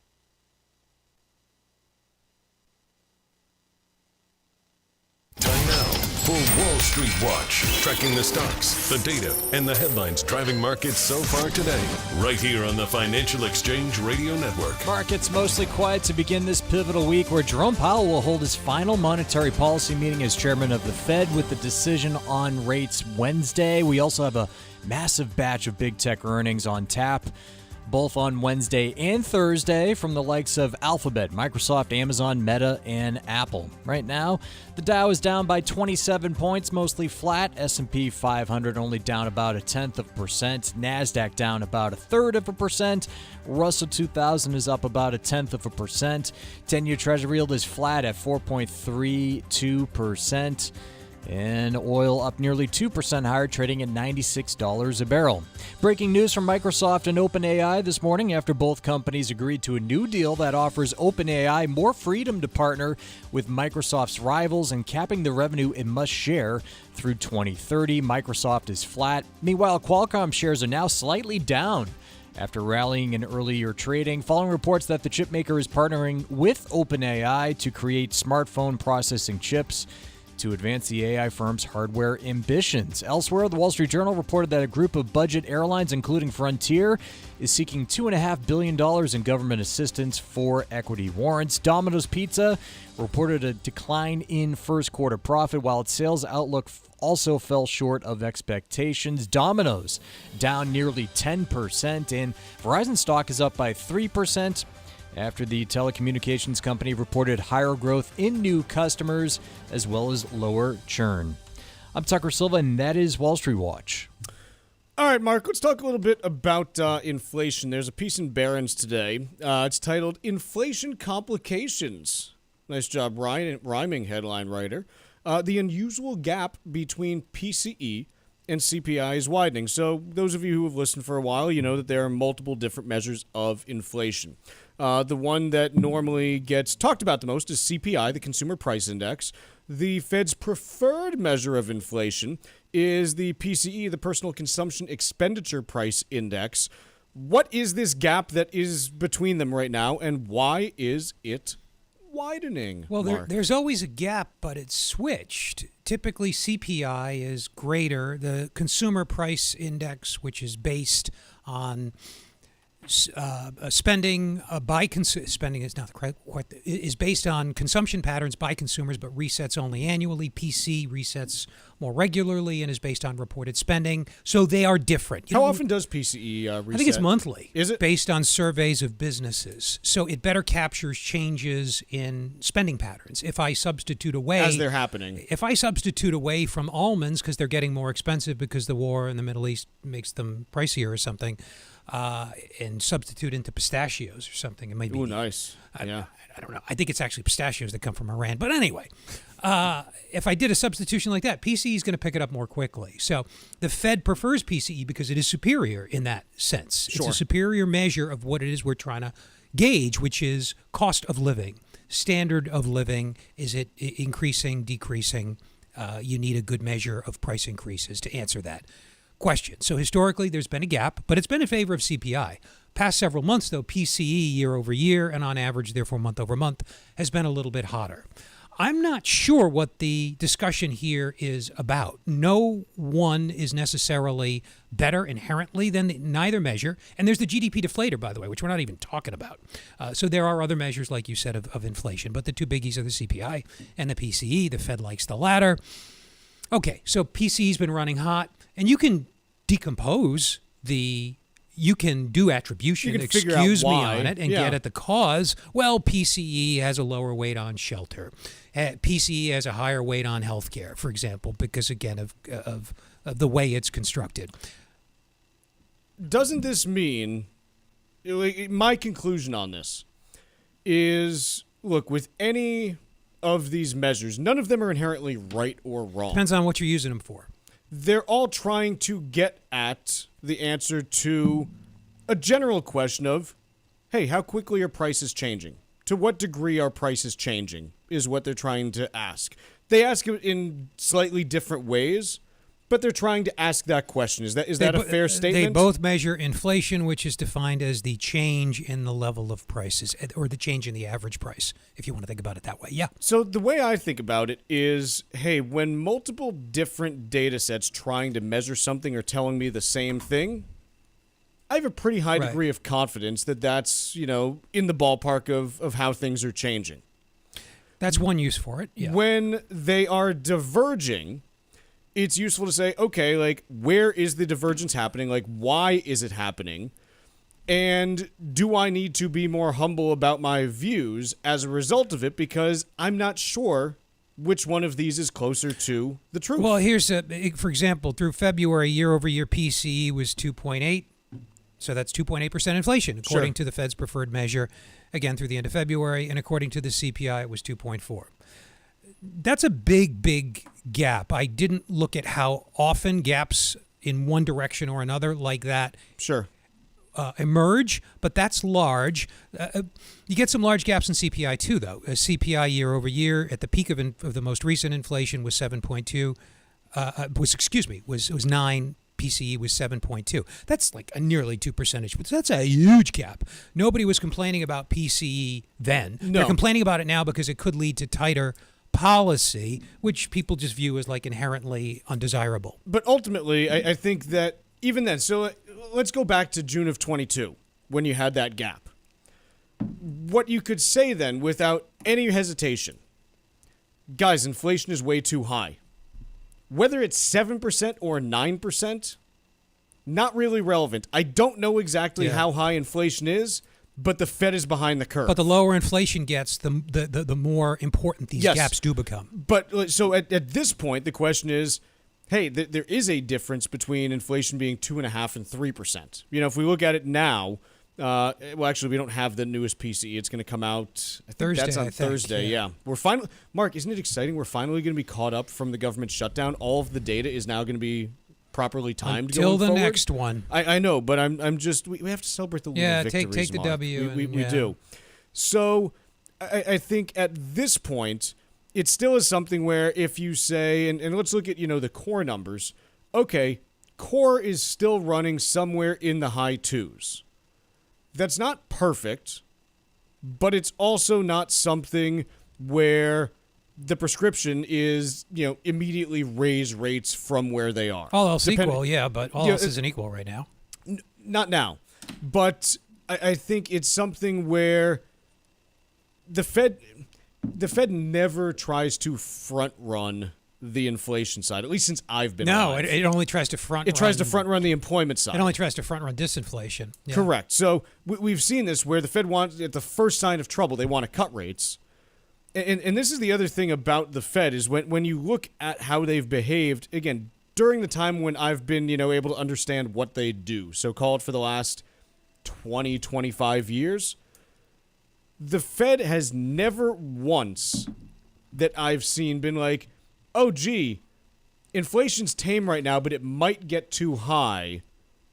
Time now for Wall Street Watch, tracking the stocks, the data, and the headlines driving markets so far today, right here on the Financial Exchange Radio Network. Markets mostly quiet to begin this pivotal week where Jerome Powell will hold his final monetary policy meeting as chairman of the Fed with the decision on rates Wednesday. We also have a massive batch of big tech earnings on tap, both on Wednesday and Thursday, from the likes of Alphabet, Microsoft, Amazon, Meta, and Apple. Right now, the Dow is down by 27 points, mostly flat. S&P 500 only down about 0.1%. NASDAQ down about 0.33%. Russell 2000 is up about 0.1%. 10-year Treasury yield is flat at 4.32%. And oil up nearly 2% higher, trading at $96 a barrel. Breaking news from Microsoft and OpenAI this morning after both companies agreed to a new deal that offers OpenAI more freedom to partner with Microsoft's rivals and capping the revenue it must share through 2030. Microsoft is flat. Meanwhile, Qualcomm shares are now slightly down after rallying in earlier trading, following reports that the chipmaker is partnering with OpenAI to create smartphone processing chips to advance the AI firm's hardware ambitions. Elsewhere, the Wall Street Journal reported that a group of budget airlines, including Frontier, is seeking $2.5 billion in government assistance for equity warrants. Domino's Pizza reported a decline in first quarter profit, while its sales outlook also fell short of expectations. Domino's down nearly 10%, and Verizon stock is up by 3%. After the telecommunications company reported higher growth in new customers as well as lower churn. I'm Tucker Silva, and that is Wall Street Watch. All right, Mark, let's talk a little bit about inflation. There's a piece in Barron's today. It's titled Inflation Complications. Nice job, rhyming headline writer. The unusual gap between PCE and CPI is widening. So those of you who have listened for a while, you know that there are multiple different measures of inflation. The one that normally gets talked about the most is CPI, the Consumer Price Index. The Fed's preferred measure of inflation is the PCE, the Personal Consumption Expenditure Price Index. What is this gap that is between them right now, and why is it widening? Well, there's always a gap, but it's switched. Typically, CPI is greater. The Consumer Price Index, which is based on spending spending is not the correct, is based on consumption patterns by consumers, but resets only annually. PC resets more regularly and is based on reported spending. So they are different. How often does PCE reset? I think it's monthly. Is it? Based on surveys of businesses. So it better captures changes in spending patterns. If I substitute away... As they're happening. If I substitute away from almonds because they're getting more expensive because the war in the Middle East makes them pricier or something, and substitute into pistachios or something. It might be. Ooh, nice. Yeah. I don't know. I think it's actually pistachios that come from Iran. But anyway, if I did a substitution like that, PCE is going to pick it up more quickly. So the Fed prefers PCE because it is superior in that sense. Sure. It's a superior measure of what it is we're trying to gauge, which is cost of living, standard of living. Is it increasing, decreasing? You need a good measure of price increases to answer that question. So historically, there's been a gap, but it's been in favor of CPI. Past several months, though, PCE year over year and on average, therefore month over month, has been a little bit hotter. I'm not sure what the discussion here is about. No one is necessarily better inherently than neither measure. And there's the GDP deflator, by the way, which we're not even talking about. So there are other measures, like you said, of inflation. But the two biggies are the CPI and the PCE. The Fed likes the latter. Okay, so PCE's been running hot. And you can decompose you can do attribution, excuse me on it, and get at the cause. Well, PCE has a lower weight on shelter. PCE has a higher weight on healthcare, for example, because, again, of the way it's constructed. Doesn't this mean, my conclusion on this is, look, with any of these measures, none of them are inherently right or wrong. Depends on what you're using them for. They're all trying to get at the answer to a general question of, hey, how quickly are prices changing? To what degree are prices changing is what they're trying to ask. They ask it in slightly different ways, but they're trying to ask that question. Is that a fair statement? They both measure inflation, which is defined as the change in the level of prices, or the change in the average price, if you want to think about it that way. Yeah. So the way I think about it is, hey, when multiple different data sets trying to measure something are telling me the same thing, I have a pretty high degree of confidence that that's, in the ballpark of how things are changing. That's one use for it. Yeah. When they are diverging, it's useful to say, okay, like, where is the divergence happening? Like, why is it happening? And do I need to be more humble about my views as a result of it? Because I'm not sure which one of these is closer to the truth. Well, here's, for example, through February, year-over-year PCE was 2.8. So that's 2.8% inflation, according to the Fed's preferred measure, again, through the end of February. And according to the CPI, it was 2.4. That's a big, big gap. I didn't look at how often gaps in one direction or another like that emerge, but that's large. You get some large gaps in CPI too, though. CPI year over year at the peak of the most recent inflation was 7.2. Was 9. PCE was 7.2. That's like a nearly 2 percentage points. That's a huge gap. Nobody was complaining about PCE then. No. They're complaining about it now because it could lead to tighter policy, which people just view as like inherently undesirable. But ultimately, I think that even then, so let's go back to June of 22 when you had that gap. What you could say then without any hesitation, guys, inflation is way too high. Whether it's 7% or 9%, not really relevant. I don't know exactly how high inflation is, but the Fed is behind the curve. But the lower inflation gets, the more important these gaps do become. But so at this point, the question is, hey, there is a difference between inflation being 2.5% and 3%. If we look at it now, well, actually, we don't have the newest PCE. It's going to come out Thursday. That's on Thursday. Yeah, we're finally. Mark, isn't it exciting? We're finally going to be caught up from the government shutdown. All of the data is now going to be properly timed until the forward. Next one. I know, but I'm just we have to celebrate the little victories. Take the Mark. W. We do. So I think at this point, it still is something where if you say, and let's look at the core numbers. Okay, core is still running somewhere in the high 2s. That's not perfect, but it's also not something where the prescription is, immediately raise rates from where they are. All else equal, yeah, but all else isn't equal right now. Not now. But I think it's something where the Fed never tries to front run the inflation side, at least since I've been alive. It only tries to front run. It tries to front run the employment side. It only tries to front run disinflation. Yeah. Correct. So we've seen this where the Fed wants, at the first sign of trouble, they want to cut rates. And this is the other thing about the Fed is when you look at how they've behaved, again, during the time when I've been, able to understand what they do, so call it for the last 20, 25 years, the Fed has never once that I've seen been like, oh, gee, inflation's tame right now, but it might get too high.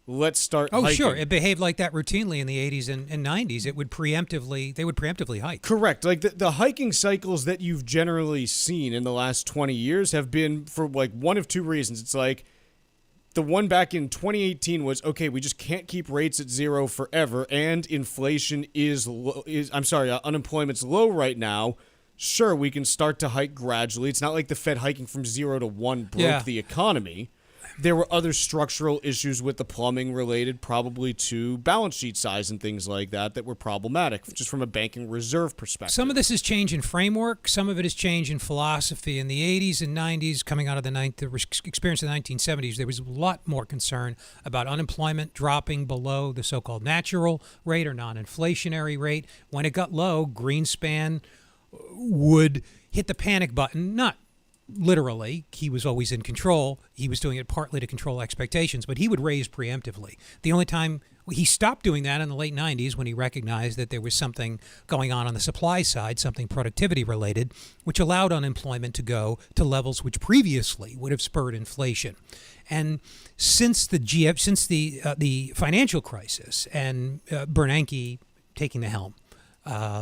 Let's start hiking. Sure. It behaved like that routinely in the 80s and 90s. They would preemptively hike. Correct. Like the hiking cycles that you've generally seen in the last 20 years have been for like one of two reasons. It's like the one back in 2018 was, okay, we just can't keep rates at zero forever, and inflation unemployment's low right now. sure, we can start to hike gradually. It's not like the Fed hiking from 0 to 1 broke the economy. There were other structural issues with the plumbing related probably to balance sheet size and things like that were problematic, just from a banking reserve perspective. Some of this is change in framework. Some of it is change in philosophy. In the 80s and 90s, coming out of the experience of the 1970s, there was a lot more concern about unemployment dropping below the so-called natural rate or non-inflationary rate. When it got low, Greenspan would hit the panic button, not literally. He was always in control. He was doing it partly to control expectations, but he would raise preemptively. The only time he stopped doing that in the late 90s when he recognized that there was something going on the supply side, something productivity related, which allowed unemployment to go to levels which previously would have spurred inflation. And since the financial crisis and Bernanke taking the helm,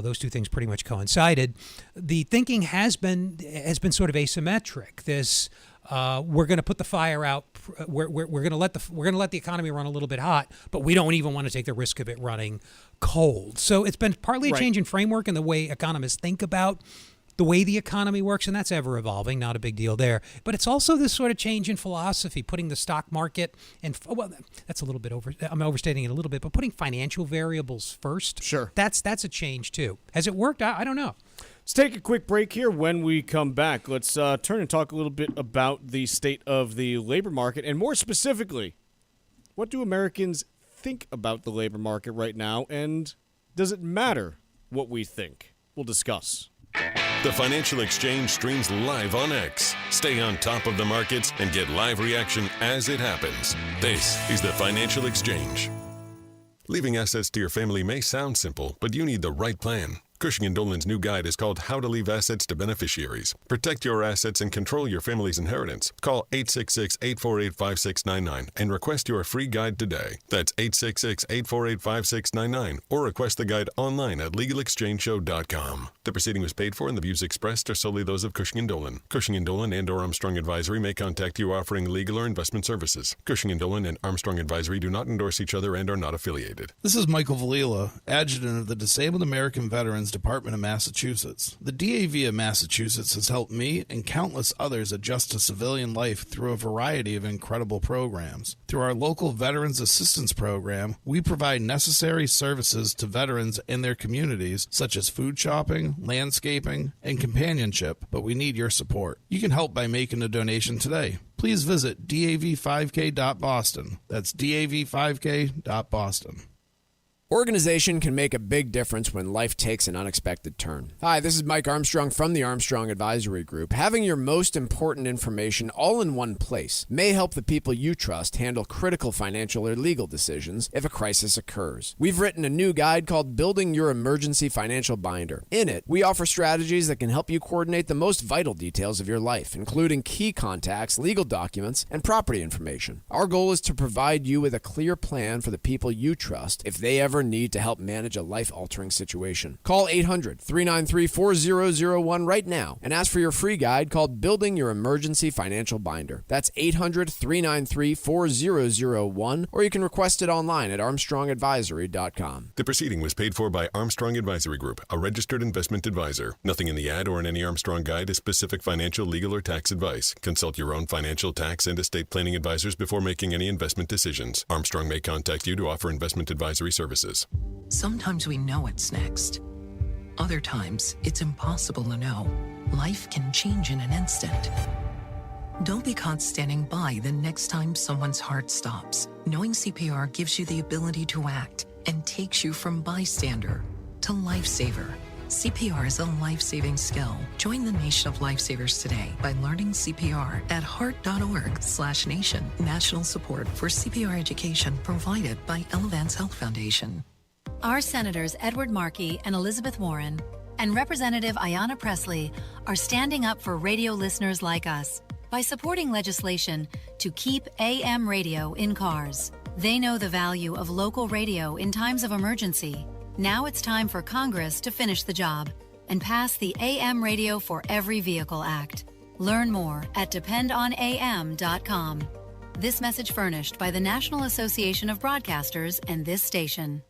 those two things pretty much coincided. The thinking has been sort of asymmetric. This we're going to put the fire out. We're going to let the economy run a little bit hot, but we don't even want to take the risk of it running cold. So it's been partly a change in framework in the way economists think about the way the economy works, and that's ever evolving, not a big deal there. But it's also this sort of change in philosophy, putting the stock market and, well, that's a little bit I'm overstating it a little bit, but putting financial variables first. Sure. That's a change too. Has it worked? I don't know. Let's take a quick break here. When we come back, let's turn and talk a little bit about the state of the labor market, and more specifically, what do Americans think about the labor market right now, and does it matter what we think? We'll discuss. The Financial Exchange streams live on X. Stay on top of the markets and get live reaction as it happens. This is the Financial Exchange. Leaving assets to your family may sound simple, but you need the right plan. Cushing & Dolan's new guide is called How to Leave Assets to Beneficiaries. Protect your assets and control your family's inheritance. Call 866-848-5699 and request your free guide today. That's 866-848-5699 or request the guide online at legalexchangeshow.com. The proceeding was paid for and the views expressed are solely those of Cushing & Dolan. Cushing & Dolan and or Armstrong Advisory may contact you offering legal or investment services. Cushing & Dolan and Armstrong Advisory do not endorse each other and are not affiliated. This is Michael Valila, Adjutant of the Disabled American Veterans Department of Massachusetts. The DAV of Massachusetts has helped me and countless others adjust to civilian life through a variety of incredible programs. Through our local Veterans Assistance Program, we provide necessary services to veterans and their communities, such as food shopping, landscaping, and companionship, but we need your support. You can help by making a donation today. Please visit dav5k.boston. That's dav5k.boston. Organization can make a big difference when life takes an unexpected turn. Hi, this is Mike Armstrong from the Armstrong Advisory Group. Having your most important information all in one place may help the people you trust handle critical financial or legal decisions if a crisis occurs. We've written a new guide called Building Your Emergency Financial Binder. In it, we offer strategies that can help you coordinate the most vital details of your life, including key contacts, legal documents, and property information. Our goal is to provide you with a clear plan for the people you trust if they ever need to help manage a life-altering situation. Call 800-393-4001 right now and ask for your free guide called Building Your Emergency Financial Binder. That's 800-393-4001, or you can request it online at armstrongadvisory.com. The proceeding was paid for by Armstrong Advisory Group, a registered investment advisor. Nothing in the ad or in any Armstrong guide is specific financial, legal, or tax advice. Consult your own financial, tax, and estate planning advisors before making any investment decisions. Armstrong may contact you to offer investment advisory services. Sometimes we know what's next. Other times, it's impossible to know. Life can change in an instant. Don't be caught standing by the next time someone's heart stops. Knowing CPR gives you the ability to act and takes you from bystander to lifesaver. CPR is a life-saving skill. Join the nation of lifesavers today by learning CPR at heart.org/nation. National support for CPR education provided by Elevance Health Foundation. Our Senators Edward Markey and Elizabeth Warren and Representative Ayanna Pressley are standing up for radio listeners like us by supporting legislation to keep AM radio in cars. They know the value of local radio in times of emergency. Now it's time for Congress to finish the job and pass the AM Radio for Every Vehicle Act. Learn more at dependonam.com. This message furnished by the National Association of Broadcasters and this station.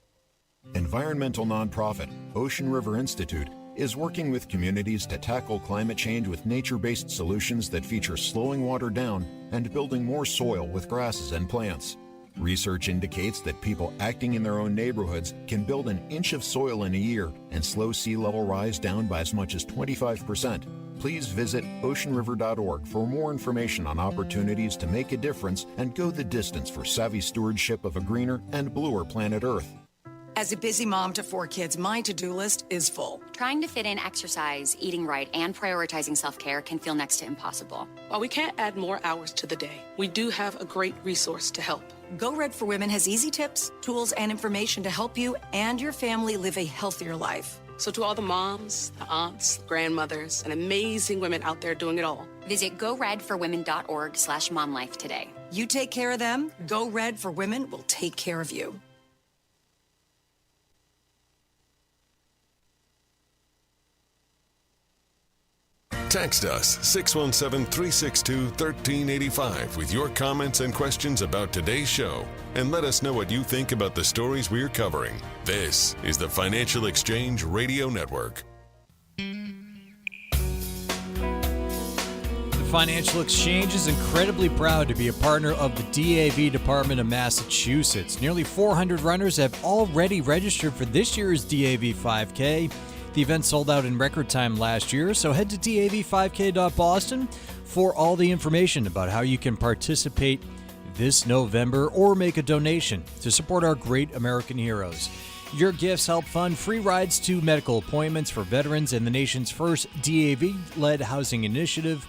Environmental nonprofit Ocean River Institute is working with communities to tackle climate change with nature-based solutions that feature slowing water down and building more soil with grasses and plants. Research indicates that people acting in their own neighborhoods can build an inch of soil in a year and slow sea level rise down by as much as 25%. Please visit oceanriver.org for more information on opportunities to make a difference and go the distance for savvy stewardship of a greener and bluer planet Earth. As a busy mom to 4 kids, my to-do list is full. Trying to fit in exercise, eating right, and prioritizing self-care can feel next to impossible. While we can't add more hours to the day, we do have a great resource to help. Go Red for Women has easy tips, tools, and information to help you and your family live a healthier life. So to all the moms, the aunts, the grandmothers, and amazing women out there doing it all, visit goredforwomen.org/momlife today. You take care of them, Go Red for Women will take care of you. Text us 617-362-1385 with your comments and questions about today's show, and let us know what you think about the stories we're covering. This is the Financial Exchange Radio Network. The Financial Exchange is incredibly proud to be a partner of the DAV Department of Massachusetts. Nearly 400 runners have already registered for this year's DAV 5K. The event sold out in record time last year, so head to dav5k.boston for all the information about how you can participate this November or make a donation to support our great American heroes. Your gifts help fund free rides to medical appointments for veterans and the nation's first DAV-led housing initiative,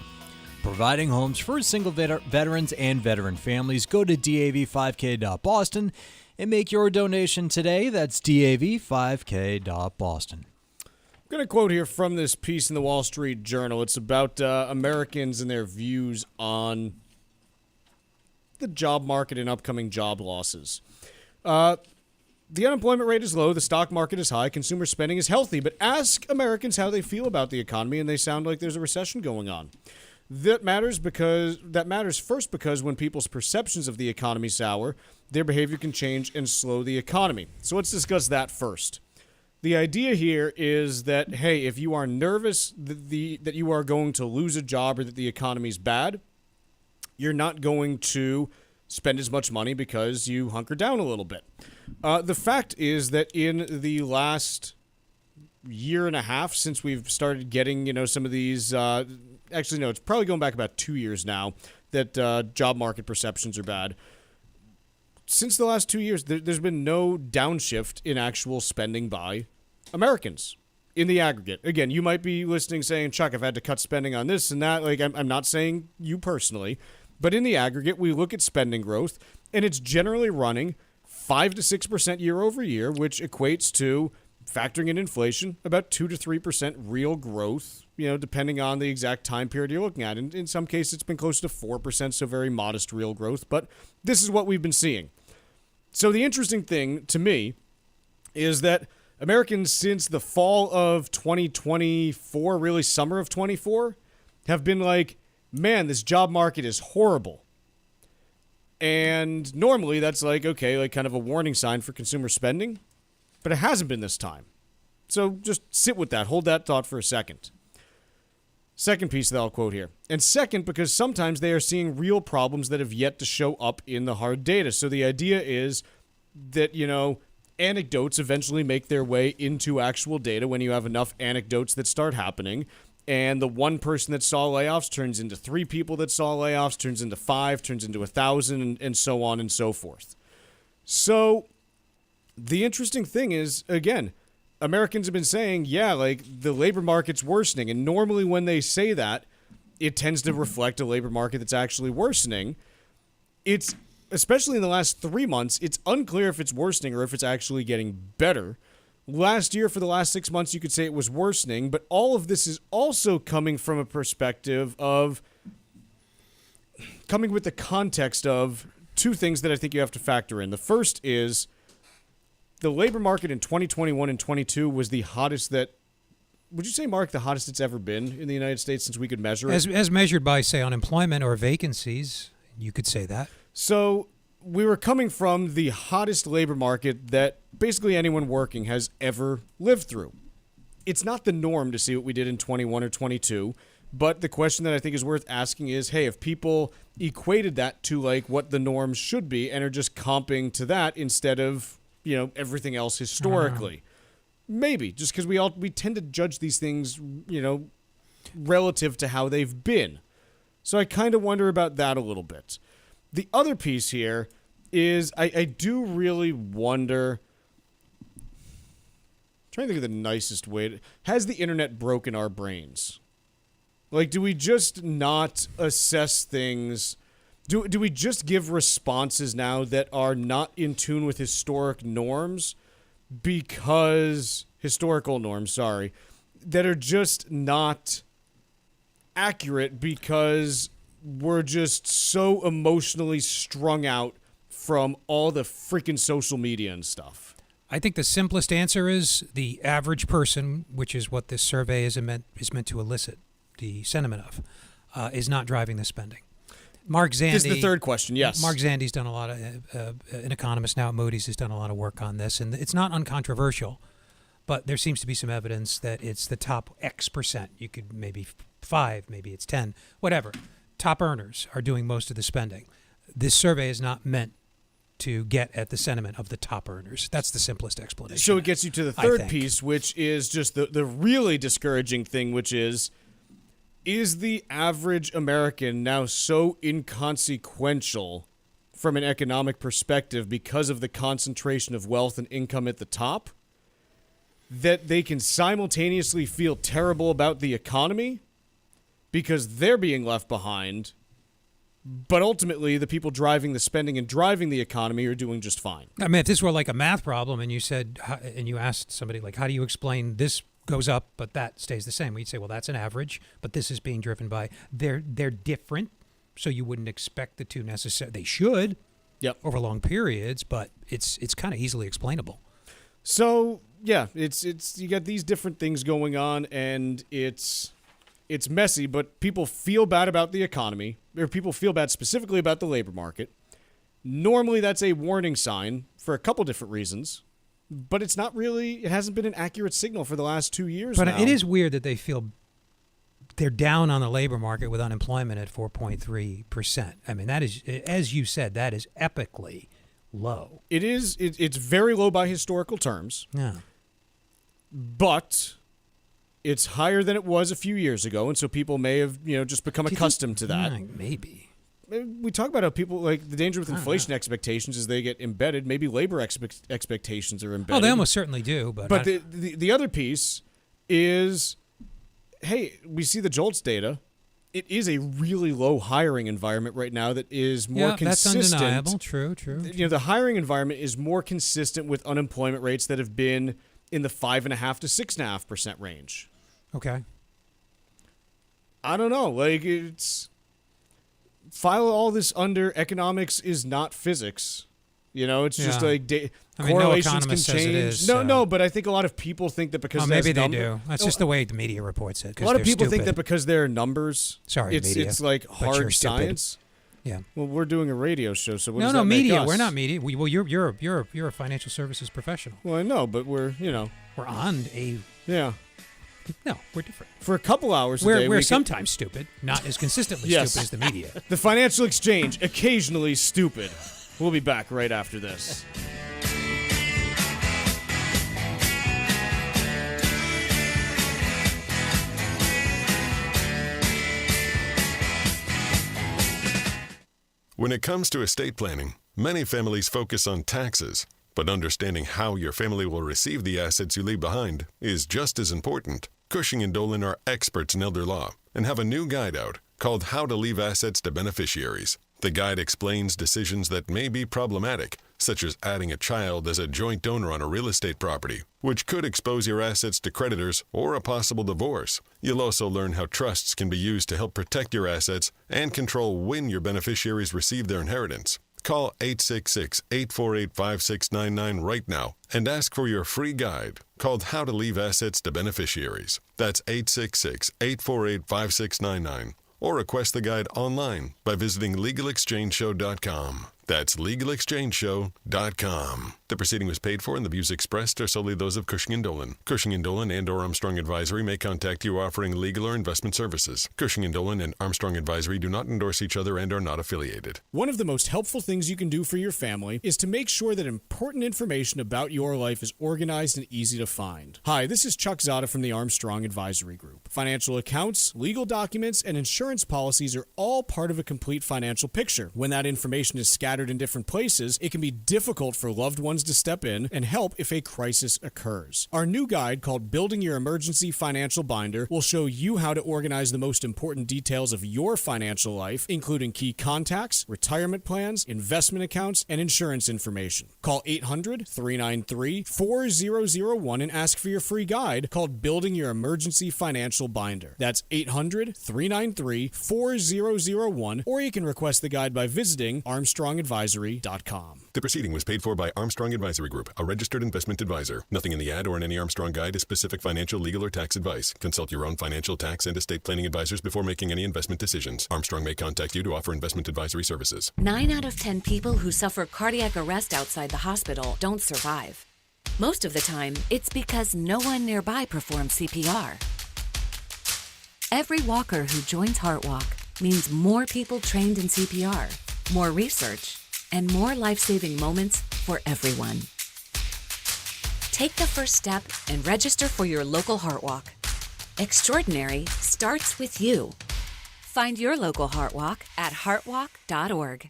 providing homes for single veterans and veteran families. Go to dav5k.boston and make your donation today. That's dav5k.boston. I'm going to quote here from this piece in the Wall Street Journal. It's about Americans and their views on the job market and upcoming job losses. The unemployment rate is low, the stock market is high, consumer spending is healthy, but ask Americans how they feel about the economy and they sound like there's a recession going on. That matters first because when people's perceptions of the economy sour, their behavior can change and slow the economy. So let's discuss that first. The idea here is that, hey, if you are nervous that you are going to lose a job or that the economy's bad, you're not going to spend as much money because you hunker down a little bit. The fact is that in the last year and a half since we've started getting, some of these, actually, no, it's probably going back about 2 years now that job market perceptions are bad. Since the last 2 years, there's been no downshift in actual spending by Americans in the aggregate. Again, you might be listening saying, Chuck, I've had to cut spending on this and that. Like, I'm not saying you personally, but in the aggregate, we look at spending growth, and it's generally running 5 to 6% year over year, which equates to, factoring in inflation, about 2 to 3% real growth, depending on the exact time period you're looking at. And in some cases, it's been close to 4%, so very modest real growth. But this is what we've been seeing. So the interesting thing to me is that Americans, since the fall of 2024, really summer of 24, have been like, man, this job market is horrible. And normally that's like, okay, like kind of a warning sign for consumer spending. But it hasn't been this time. So just sit with that. Hold that thought for a second. Second piece that I'll quote here. And second, because sometimes they are seeing real problems that have yet to show up in the hard data. So the idea is that, anecdotes eventually make their way into actual data when you have enough anecdotes that start happening. And the one person that saw layoffs turns into 3 people that saw layoffs, turns into 5, turns into 1,000, and so on and so forth. So the interesting thing is, again, Americans have been saying, yeah, like the labor market's worsening. And normally when they say that, it tends to reflect a labor market that's actually worsening. It's, especially in the last 3 months, it's unclear if it's worsening or if it's actually getting better. Last year, for the last 6 months, you could say it was worsening, but all of this is also coming from a perspective of, coming with the context of 2 things that I think you have to factor in. The first is, the labor market in 2021 and 22 was the hottest that, would you say, Mark, the hottest it's ever been in the United States since we could measure it? As measured by, say, unemployment or vacancies, you could say that. So we were coming from the hottest labor market that basically anyone working has ever lived through. it's not the norm to see what we did in 21 or 22. But the question that I think is worth asking is, hey, if people equated that to like what the norm should be and are just comping to that instead of, everything else historically, maybe just because we tend to judge these things, relative to how they've been. So I kind of wonder about that a little bit. The other piece here is I do really wonder. I'm trying to think of the nicest way. Has the internet broken our brains? Like, do we just not assess things? Do we just give responses now that are not in tune with historical norms that are just not accurate because we're just so emotionally strung out from all the freaking social media and stuff? I think the simplest answer is the average person, which is what this survey is meant to elicit the sentiment of, is not driving the spending. Marc Zandi. This is the third question, yes. Marc Zandi's done a lot of, an economist now at Moody's has done a lot of work on this, and it's not uncontroversial, but there seems to be some evidence that it's the top X percent. You could maybe 5, maybe it's 10, whatever. Top earners are doing most of the spending. This survey is not meant to get at the sentiment of the top earners. That's the simplest explanation. So it gets you to the third piece, which is just the really discouraging thing, which is the average American now so inconsequential from an economic perspective because of the concentration of wealth and income at the top that they can simultaneously feel terrible about the economy because they're being left behind, but ultimately the people driving the spending and driving the economy are doing just fine? I mean, if this were like a math problem and you said, and you asked somebody like, how do you explain this goes up, but that stays the same? We'd say, well, that's an average, but this is being driven by they're different, so you wouldn't expect the two necessarily. They should, over long periods, but it's kind of easily explainable. So yeah, it's you got these different things going on, and it's messy. But people feel bad about the economy, or people feel bad specifically about the labor market. Normally, that's a warning sign for a couple different reasons. But it hasn't been an accurate signal for the last 2 years now. But it is weird that they feel they're down on the labor market with unemployment at 4.3%. I mean, that is, as you said, that is epically low. It is. It's very low by historical terms. Yeah. But it's higher than it was a few years ago, and so people may have, just become accustomed to that. Maybe. We talk about how people, like, the danger with inflation expectations is they get embedded. Maybe labor expectations are embedded. Oh, they almost certainly do. But the other piece is, hey, we see the JOLTS data. It is a really low hiring environment right now that is more consistent. That's undeniable. True. The hiring environment is more consistent with unemployment rates that have been in the 5.5% to 6.5% range. Okay. I don't know. Like, file all this under economics is not physics. It's just like correlations can change. No, but I think a lot of people think that because maybe they do. That's just the way the media reports it. A lot of people think that because they're numbers, it's like hard science. Yeah. Well, we're doing a radio show, so what does no that make media. us? We're not media. You're a financial services professional. Well, I know, but we're on a No, we're different. For a couple hours a day. We're sometimes stupid, not as consistently stupid as the media. The Financial Exchange, occasionally stupid. We'll be back right after this. When it comes to estate planning, many families focus on taxes, but understanding how your family will receive the assets you leave behind is just as important. Cushing & Dolan are experts in elder law and have a new guide out called How to Leave Assets to Beneficiaries. The guide explains decisions that may be problematic, such as adding a child as a joint donor on a real estate property, which could expose your assets to creditors or a possible divorce. You'll also learn how trusts can be used to help protect your assets and control when your beneficiaries receive their inheritance. Call 866-848-5699 right now and ask for your free guide called How to Leave Assets to Beneficiaries. That's 866-848-5699. Or request the guide online by visiting LegalExchangeShow.com. That's LegalExchangeShow.com. The proceeding was paid for and the views expressed are solely those of Cushing & Dolan. Cushing & Dolan and or Armstrong Advisory may contact you offering legal or investment services. Cushing & Dolan and Armstrong Advisory do not endorse each other and are not affiliated. One of the most helpful things you can do for your family is to make sure that important information about your life is organized and easy to find. Hi, this is Chuck Zodda from the Armstrong Advisory Group. Financial accounts, legal documents, and insurance policies are all part of a complete financial picture. When that information is scattered in different places, it can be difficult for loved ones to step in and help if a crisis occurs. Our new guide called Building Your Emergency Financial Binder will show you how to organize the most important details of your financial life, including key contacts, retirement plans, investment accounts, and insurance information. Call 800-393-4001 and ask for your free guide called Building Your Emergency Financial Binder. That's 800-393-4001, or you can request the guide by visiting ArmstrongAdvisory.com. The proceeding was paid for by Armstrong Advisory Group, a registered investment advisor. Nothing in the ad or in any Armstrong guide is specific financial, legal, or tax advice. Consult your own financial, tax, and estate planning advisors before making any investment decisions. Armstrong may contact you to offer investment advisory services. 9 out of 10 people who suffer cardiac arrest outside the hospital don't survive. Most of the time, it's because no one nearby performs CPR. Every walker who joins HeartWalk means more people trained in CPR, more research, and more life-saving moments for everyone. Take the first step and register for your local HeartWalk. Extraordinary starts with you. Find your local HeartWalk at heartwalk.org.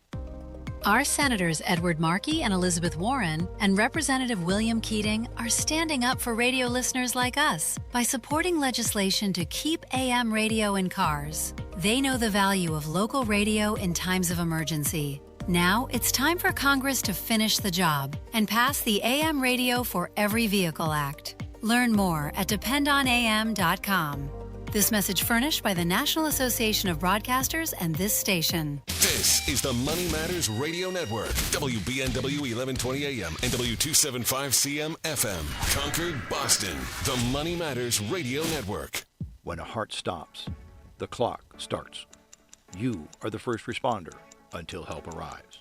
Our Senators Edward Markey and Elizabeth Warren and Representative William Keating are standing up for radio listeners like us by supporting legislation to keep AM radio in cars. They know the value of local radio in times of emergency. Now it's time for Congress to finish the job and pass the AM Radio for Every Vehicle Act. Learn more at dependonam.com. This message furnished by the National Association of Broadcasters and this station. This is the Money Matters Radio Network. WBNW 1120 AM and W275CM FM. Concord, Boston. The Money Matters Radio Network. When a heart stops, the clock starts. You are the first responder until help arrives.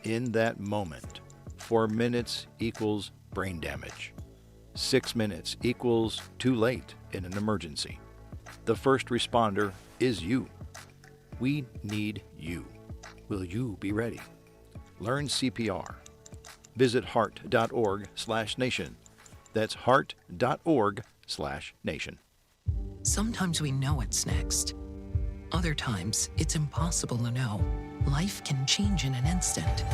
In that moment, 4 minutes equals brain damage. 6 minutes equals too late in an emergency. The first responder is you. We need you. Will you be ready? Learn CPR. Visit heart.org/nation. That's heart.org/nation. Sometimes we know what's next. Other times, it's impossible to know. Life can change in an instant.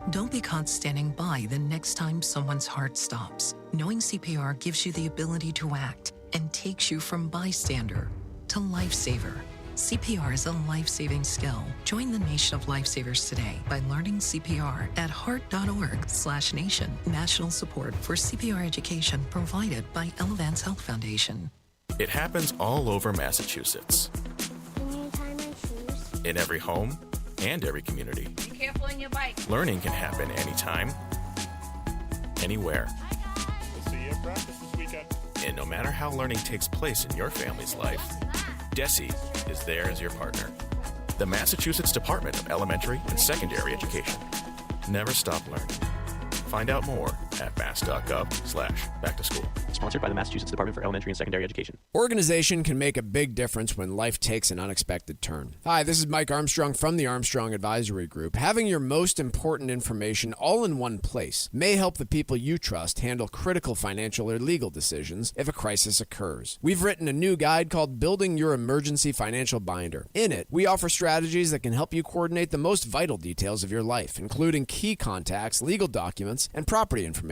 Don't be caught standing by the next time someone's heart stops. Knowing CPR gives you the ability to act and takes you from bystander to lifesaver. CPR is a life-saving skill. Join the nation of lifesavers today by learning CPR at heart.org/nation. National support for CPR education provided by Elevance Health Foundation. It happens all over Massachusetts. Can you tie my shoes? In every home and every community. Be careful on your bike. Learning can happen anytime, anywhere. We'll see you at practice this weekend. And no matter how learning takes place in your family's life, DESE is there as your partner. The Massachusetts Department of Elementary and Secondary Education. Never stop learning. Find out more at mass.gov/back-to-school. Sponsored by the Massachusetts Department for Elementary and Secondary Education. Organization can make a big difference when life takes an unexpected turn. Hi, this is Mike Armstrong from the Armstrong Advisory Group. Having your most important information all in one place may help the people you trust handle critical financial or legal decisions if a crisis occurs. We've written a new guide called Building Your Emergency Financial Binder. In it, we offer strategies that can help you coordinate the most vital details of your life, including key contacts, legal documents, and property information.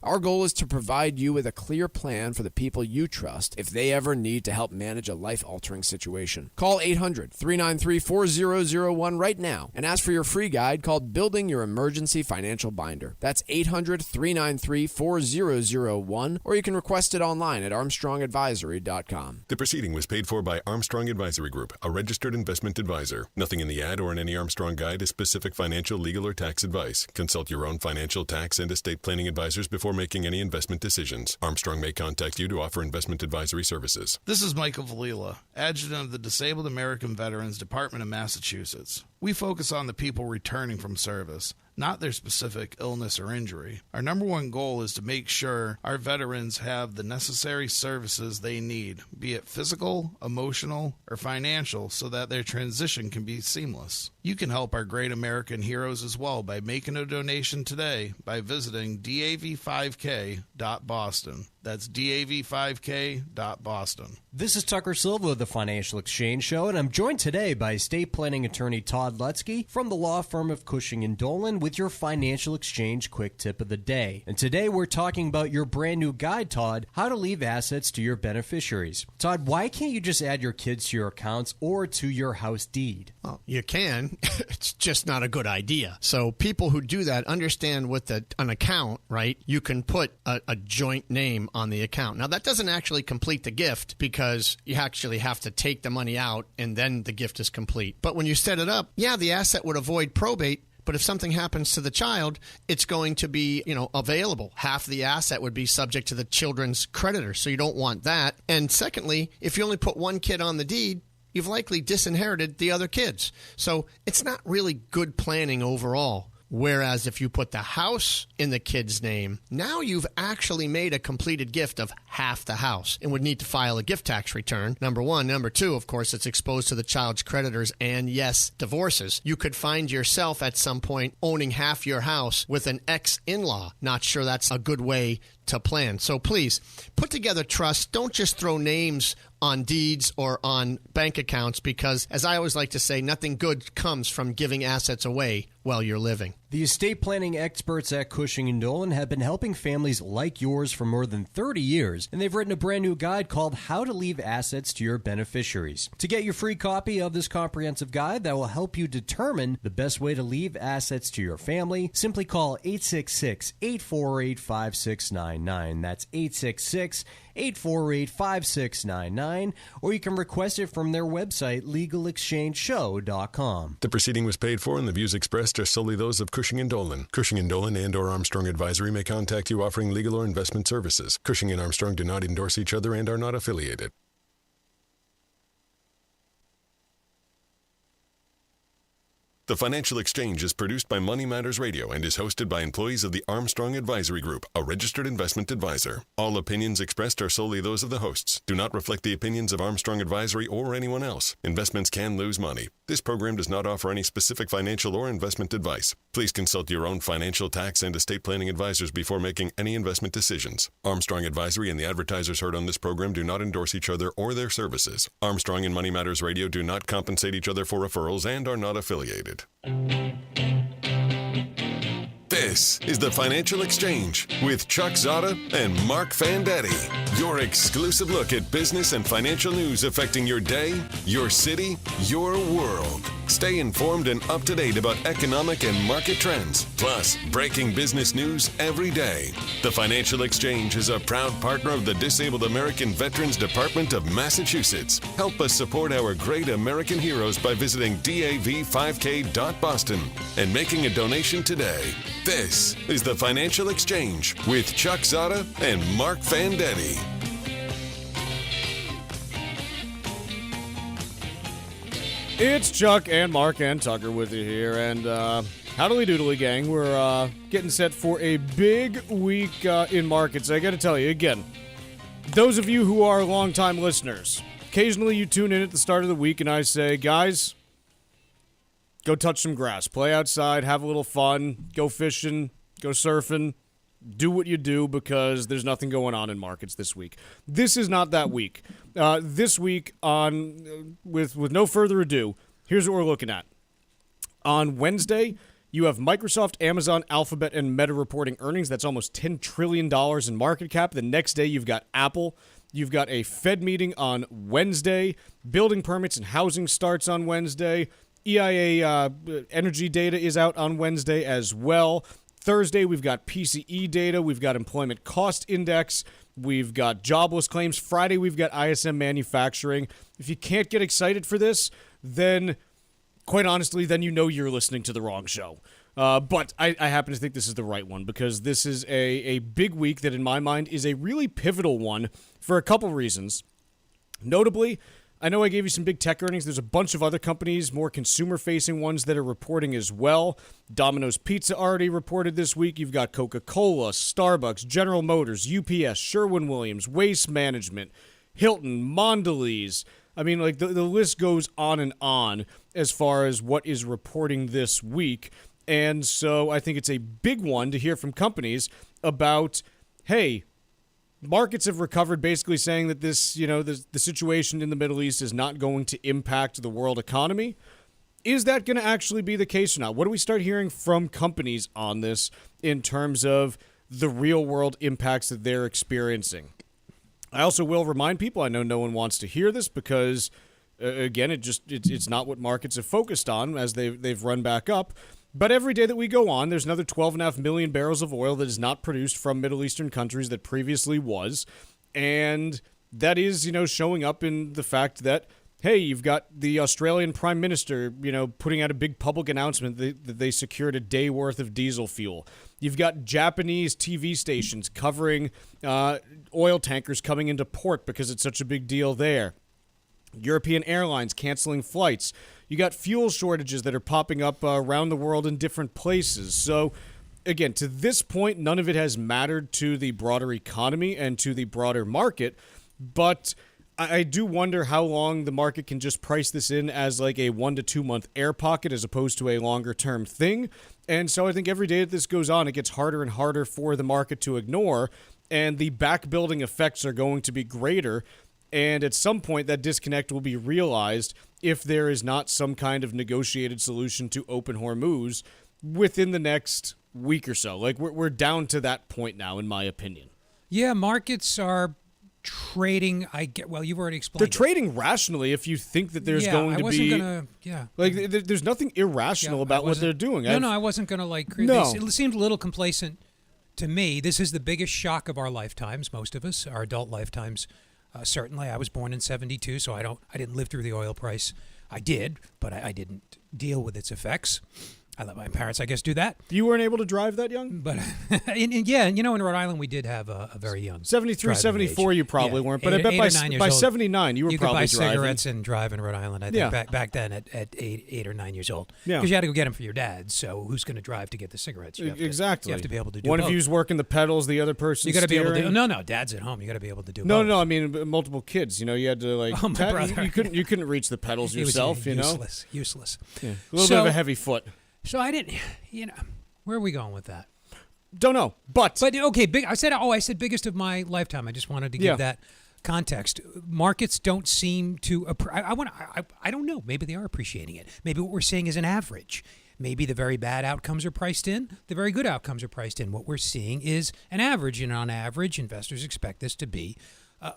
Our goal is to provide you with a clear plan for the people you trust if they ever need to help manage a life-altering situation. Call 800-393-4001 right now and ask for your free guide called Building Your Emergency Financial Binder. That's 800-393-4001, or you can request it online at armstrongadvisory.com. The proceeding was paid for by Armstrong Advisory Group, a registered investment advisor. Nothing in the ad or in any Armstrong guide is specific financial, legal, or tax advice. Consult your own financial, tax, and estate planning advisors before making any investment decisions. Armstrong may contact you to offer investment advisory services. This is Michael Valila, Adjutant of the Disabled American Veterans Department of Massachusetts. We focus on the people returning from service, not their specific illness or injury. Our number one goal is to make sure our veterans have the necessary services they need, be it physical, emotional, or financial, so that their transition can be seamless. You can help our great American heroes as well by making a donation today by visiting dav5k.boston. That's dav5k.boston. This is Tucker Silva of the Financial Exchange Show, and I'm joined today by estate planning attorney Todd Lutzke from the law firm of Cushing & Dolan with your Financial Exchange quick tip of the day. And today we're talking about your brand new guide, Todd, how to leave assets to your beneficiaries. Todd, why can't you just add your kids to your accounts or to your house deed? Well, you can. It's just not a good idea. So people who do that understand with an account, right, you can put a joint name on the account. Now, that doesn't actually complete the gift because you actually have to take the money out and then the gift is complete. But when you set it up, yeah, the asset would avoid probate. But if something happens to the child, it's going to be, available. Half the asset would be subject to the children's creditor. So you don't want that. And secondly, if you only put one kid on the deed, you've likely disinherited the other kids. So it's not really good planning overall. Whereas if you put the house in the kid's name, now you've actually made a completed gift of half the house and would need to file a gift tax return, number one. Number two, of course, it's exposed to the child's creditors and, yes, divorces. You could find yourself at some point owning half your house with an ex-in-law. Not sure that's a good way to plan. So please, put together trusts. Don't just throw names on deeds or on bank accounts because, as I always like to say, nothing good comes from giving assets away while you're living. The estate planning experts at Cushing & Dolan have been helping families like yours for more than 30 years, and they've written a brand new guide called How to Leave Assets to Your Beneficiaries. To get your free copy of this comprehensive guide that will help you determine the best way to leave assets to your family, simply call 866-848-5699. That's 866-848-5699, or you can request it from their website, legalexchangeshow.com. The proceeding was paid for and the views expressed are solely those of Cushing & Dolan. Cushing & Dolan and or Armstrong Advisory may contact you offering legal or investment services. Cushing and Armstrong do not endorse each other and are not affiliated. The Financial Exchange is produced by Money Matters Radio and is hosted by employees of the Armstrong Advisory Group, a registered investment advisor. All opinions expressed are solely those of the hosts, do not reflect the opinions of Armstrong Advisory or anyone else. Investments can lose money. This program does not offer any specific financial or investment advice. Please consult your own financial, tax, and estate planning advisors before making any investment decisions. Armstrong Advisory and the advertisers heard on this program do not endorse each other or their services. Armstrong and Money Matters Radio do not compensate each other for referrals and are not affiliated. This is the Financial Exchange with Chuck Zodda and Marc Fandetti. Your exclusive look at business and financial news affecting your day, your city, your world. Stay informed and up to date about economic and market trends, plus breaking business news every day. The Financial Exchange is a proud partner of the Disabled American Veterans Department of Massachusetts. Help us support our great American heroes by visiting dav5k.boston and making a donation today. This is the Financial Exchange with Chuck Zodda and Marc Fandetti. It's Chuck and Mark and Tucker with you here, and howdly doodly gang. We're getting set for a big week in markets. I got to tell you again, those of you who are longtime listeners, occasionally you tune in at the start of the week and I say, guys, go touch some grass, play outside, have a little fun, go fishing, go surfing, do what you do because there's nothing going on in markets this week. This is not that week. This week, with no further ado, here's what we're looking at. On Wednesday, you have Microsoft, Amazon, Alphabet, and Meta reporting earnings. That's almost $10 trillion in market cap. The next day, you've got Apple. You've got a Fed meeting on Wednesday. Building permits and housing starts on Wednesday. EIA energy data is out on Wednesday as well. Thursday, we've got PCE data. We've got employment cost index. We've got jobless claims. Friday, we've got ISM manufacturing. If you can't get excited for this, then, quite honestly, then you know you're listening to the wrong show. But I happen to think this is the right one because this is a big week that, in my mind, is a really pivotal one for a couple reasons. Notably, I know I gave you some big tech earnings. There's a bunch of other companies, more consumer-facing ones that are reporting as well. Domino's Pizza already reported this week. You've got Coca-Cola, Starbucks, General Motors, UPS, Sherwin-Williams, Waste Management, Hilton, Mondelez. I mean, like the list goes on as far as what is reporting this week. And so I think it's a big one to hear from companies about, hey, markets have recovered, basically saying that this, the situation in the Middle East is not going to impact the world economy. Is that going to actually be the case or not? What do we start hearing from companies on this in terms of the real world impacts that they're experiencing? I also will remind people, I know no one wants to hear this because, again, it's not what markets have focused on as they've run back up. But every day that we go on, there's another 12.5 million barrels of oil that is not produced from Middle Eastern countries that previously was. And that is, showing up in the fact that, hey, you've got the Australian Prime Minister, putting out a big public announcement that they secured a day worth of diesel fuel. You've got Japanese TV stations covering oil tankers coming into port because it's such a big deal there. European airlines canceling flights. You got fuel shortages that are popping up around the world in different places. So, again, to this point, none of it has mattered to the broader economy and to the broader market. But I do wonder how long the market can just price this in as like a 1 to 2 month air pocket as opposed to a longer term thing. And so I think every day that this goes on, it gets harder and harder for the market to ignore. And the back building effects are going to be greater. And at some point, that disconnect will be realized if there is not some kind of negotiated solution to open Hormuz within the next week or so. Like, we're down to that point now, in my opinion. Yeah, markets are trading. You've already explained. They're trading rationally if you think that there's going to be. Like, there's nothing irrational about what they're doing. I wasn't going to No. It seemed a little complacent to me. This is the biggest shock of our lifetimes. Most of us, our adult lifetimes. Certainly, I was born in 1972, so I didn't live through the oil price. I did, but I didn't deal with its effects. I let my parents, I guess, do that. You weren't able to drive that young? But in Rhode Island, we did have a very young 73, 74, age. you probably weren't. But I bet by 79, you were probably driving. You could buy cigarettes and drive in Rhode Island, I think, back then at 8 or 9 years old. Yeah. Because you had to go get them for your dad, so who's going to drive to get the cigarettes? Exactly. You have to be able to do One both. of you's working the pedals, the other person's You got to be able to. steering. No, dad's at home. You got to be able to do both. No, I mean multiple kids. You had to Oh, my brother. You couldn't reach the pedals yourself. Useless. Yeah. A little bit of a heavy foot. So I didn't. Where are we going with that? Don't know, but okay. Big. I said biggest of my lifetime. I just wanted to give that context. Markets don't seem to. I don't know. Maybe they are appreciating it. Maybe what we're seeing is an average. Maybe the very bad outcomes are priced in. The very good outcomes are priced in. What we're seeing is an average, and on average, investors expect this to be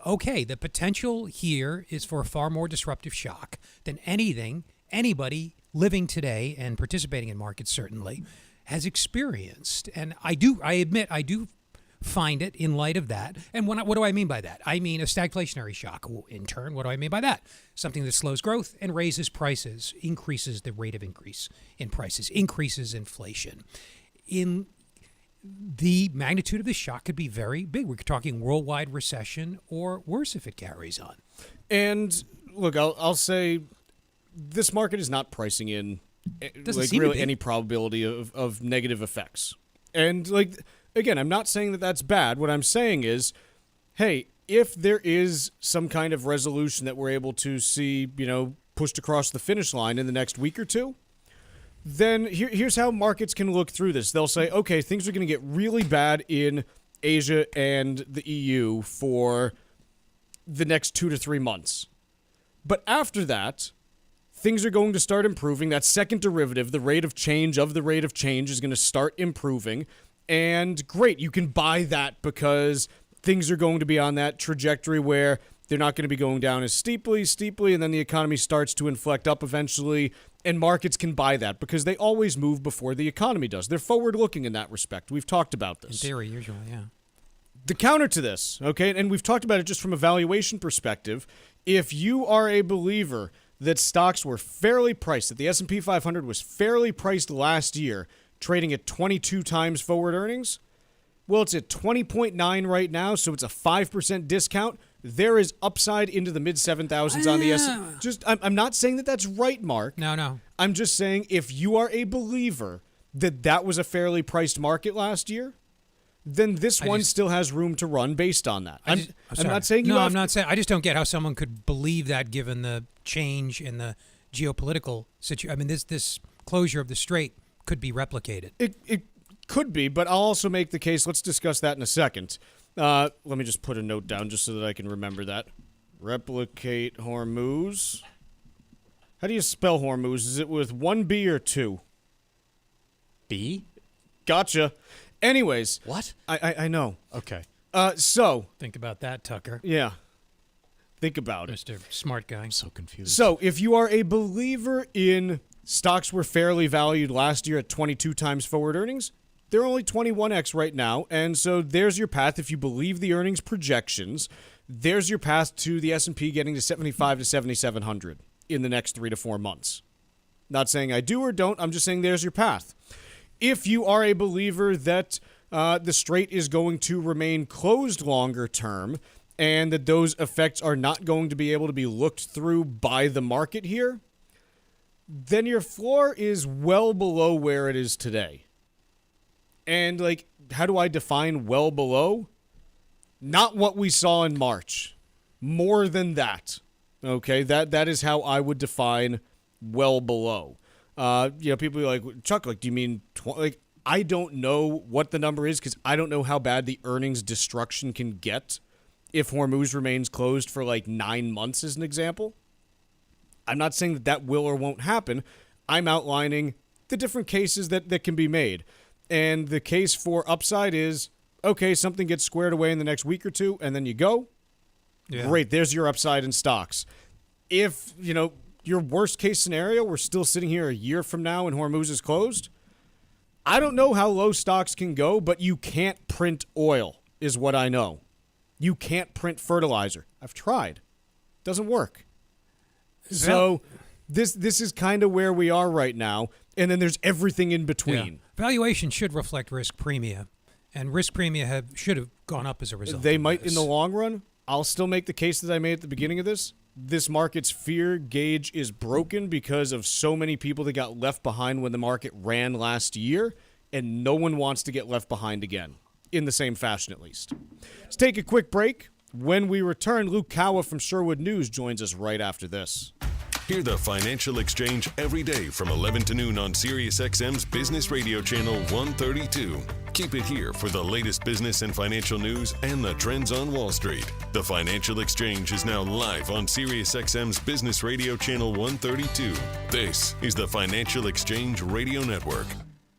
okay. The potential here is for a far more disruptive shock than anybody living today and participating in markets certainly has experienced. And I admit I do find it in light of that. And what do I mean by that? I mean a stagflationary shock. In turn, what do I mean by that? Something that slows growth and raises prices, increases the rate of increase in prices, increases inflation. In the magnitude of the shock could be very big. We're talking worldwide recession or worse if it carries on. And look, I'll say this market is not pricing in really any probability of negative effects. And again, I'm not saying that that's bad. What I'm saying is, hey, if there is some kind of resolution that we're able to see, pushed across the finish line in the next week or two, then here's how markets can look through this. They'll say, okay, things are going to get really bad in Asia and the EU for the next 2 to 3 months. But after that, things are going to start improving. That second derivative, the rate of change of the rate of change, is going to start improving. And great, you can buy that because things are going to be on that trajectory where they're not going to be going down as steeply, and then the economy starts to inflect up eventually, and markets can buy that because they always move before the economy does. They're forward-looking in that respect. We've talked about this. In theory, usually, yeah. The counter to this, okay, and we've talked about it just from a valuation perspective, if you are a believer that stocks were fairly priced, that the S&P 500 was fairly priced last year, trading at 22 times forward earnings, Well, it's at 20.9 right now, so it's a 5% discount. There is upside into the mid 7,000s on the S. I'm not saying that that's right, Mark. No. I'm just saying if you are a believer that was a fairly priced market last year, then this one still has room to run based on that. I'm not saying I'm not saying. I just don't get how someone could believe that given the change in the geopolitical situation. I mean, this closure of the strait could be replicated. It could be, but I'll also make the case. Let's discuss that in a second. Let me just put a note down just so that I can remember that. Replicate Hormuz. How do you spell Hormuz? Is it with one B or two? B? Gotcha. Anyways. What? I know. Okay. So. Think about that, Tucker. Yeah. Think about it. Mr. Smart Guy. I'm so confused. So, if you are a believer in stocks were fairly valued last year at 22 times forward earnings, they're only 21x right now, and so there's your path. If you believe the earnings projections, there's your path to the S&P getting to 75 to 7,700 in the next 3 to 4 months. Not saying I do or don't. I'm just saying there's your path. If you are a believer that the strait is going to remain closed longer term and that those effects are not going to be able to be looked through by the market here, then your floor is well below where it is today. And, how do I define well below? Not what we saw in March. More than that. Okay, that is how I would define well below. People are like, Chuck, do you mean, I don't know what the number is because I don't know how bad the earnings destruction can get if Hormuz remains closed for 9 months as an example. I'm not saying that will or won't happen. I'm outlining the different cases that can be made. And the case for upside is, okay, something gets squared away in the next week or two, and then you go. Yeah. Great, there's your upside in stocks. If, your worst case scenario, we're still sitting here a year from now and Hormuz is closed, I don't know how low stocks can go, but you can't print oil, is what I know. You can't print fertilizer. I've tried. Doesn't work. So this is kind of where we are right now, and then there's everything in between. Yeah. Valuation should reflect risk premia, and risk premia should have gone up as a result. They might in the long run. I'll still make the case that I made at the beginning of this. This market's fear gauge is broken because of so many people that got left behind when the market ran last year, and no one wants to get left behind again, in the same fashion at least. Let's take a quick break. When we return, Luke Kawa from Sherwood News joins us right after this. Hear the Financial Exchange every day from 11 to noon on SiriusXM's Business Radio Channel 132. Keep it here for the latest business and financial news and the trends on Wall Street. The Financial Exchange is now live on SiriusXM's Business Radio Channel 132. This is the Financial Exchange Radio Network.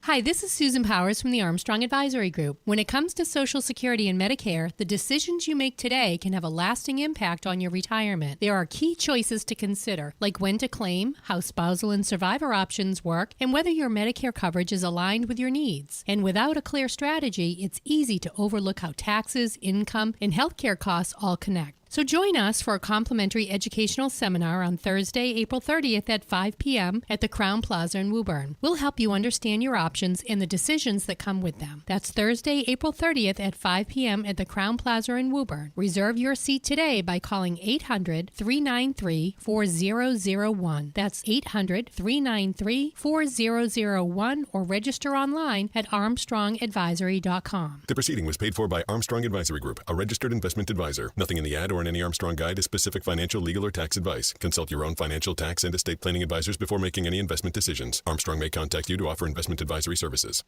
Hi, this is Susan Powers from the Armstrong Advisory Group. When it comes to Social Security and Medicare, the decisions you make today can have a lasting impact on your retirement. There are key choices to consider, like when to claim, how spousal and survivor options work, and whether your Medicare coverage is aligned with your needs. And without a clear strategy, it's easy to overlook how taxes, income, and healthcare costs all connect. So join us for a complimentary educational seminar on Thursday, April 30th at 5 p.m. at the Crown Plaza in Woburn. We'll help you understand your options and the decisions that come with them. That's Thursday, April 30th at 5 p.m. at the Crown Plaza in Woburn. Reserve your seat today by calling 800-393-4001. That's 800-393-4001 or register online at armstrongadvisory.com. The proceeding was paid for by Armstrong Advisory Group, a registered investment advisor. Nothing in the ad or in any Armstrong guide is specific financial, legal, or tax advice. Consult your own financial, tax, and estate planning advisors before making any investment decisions. Armstrong may contact you to offer investment advisory services.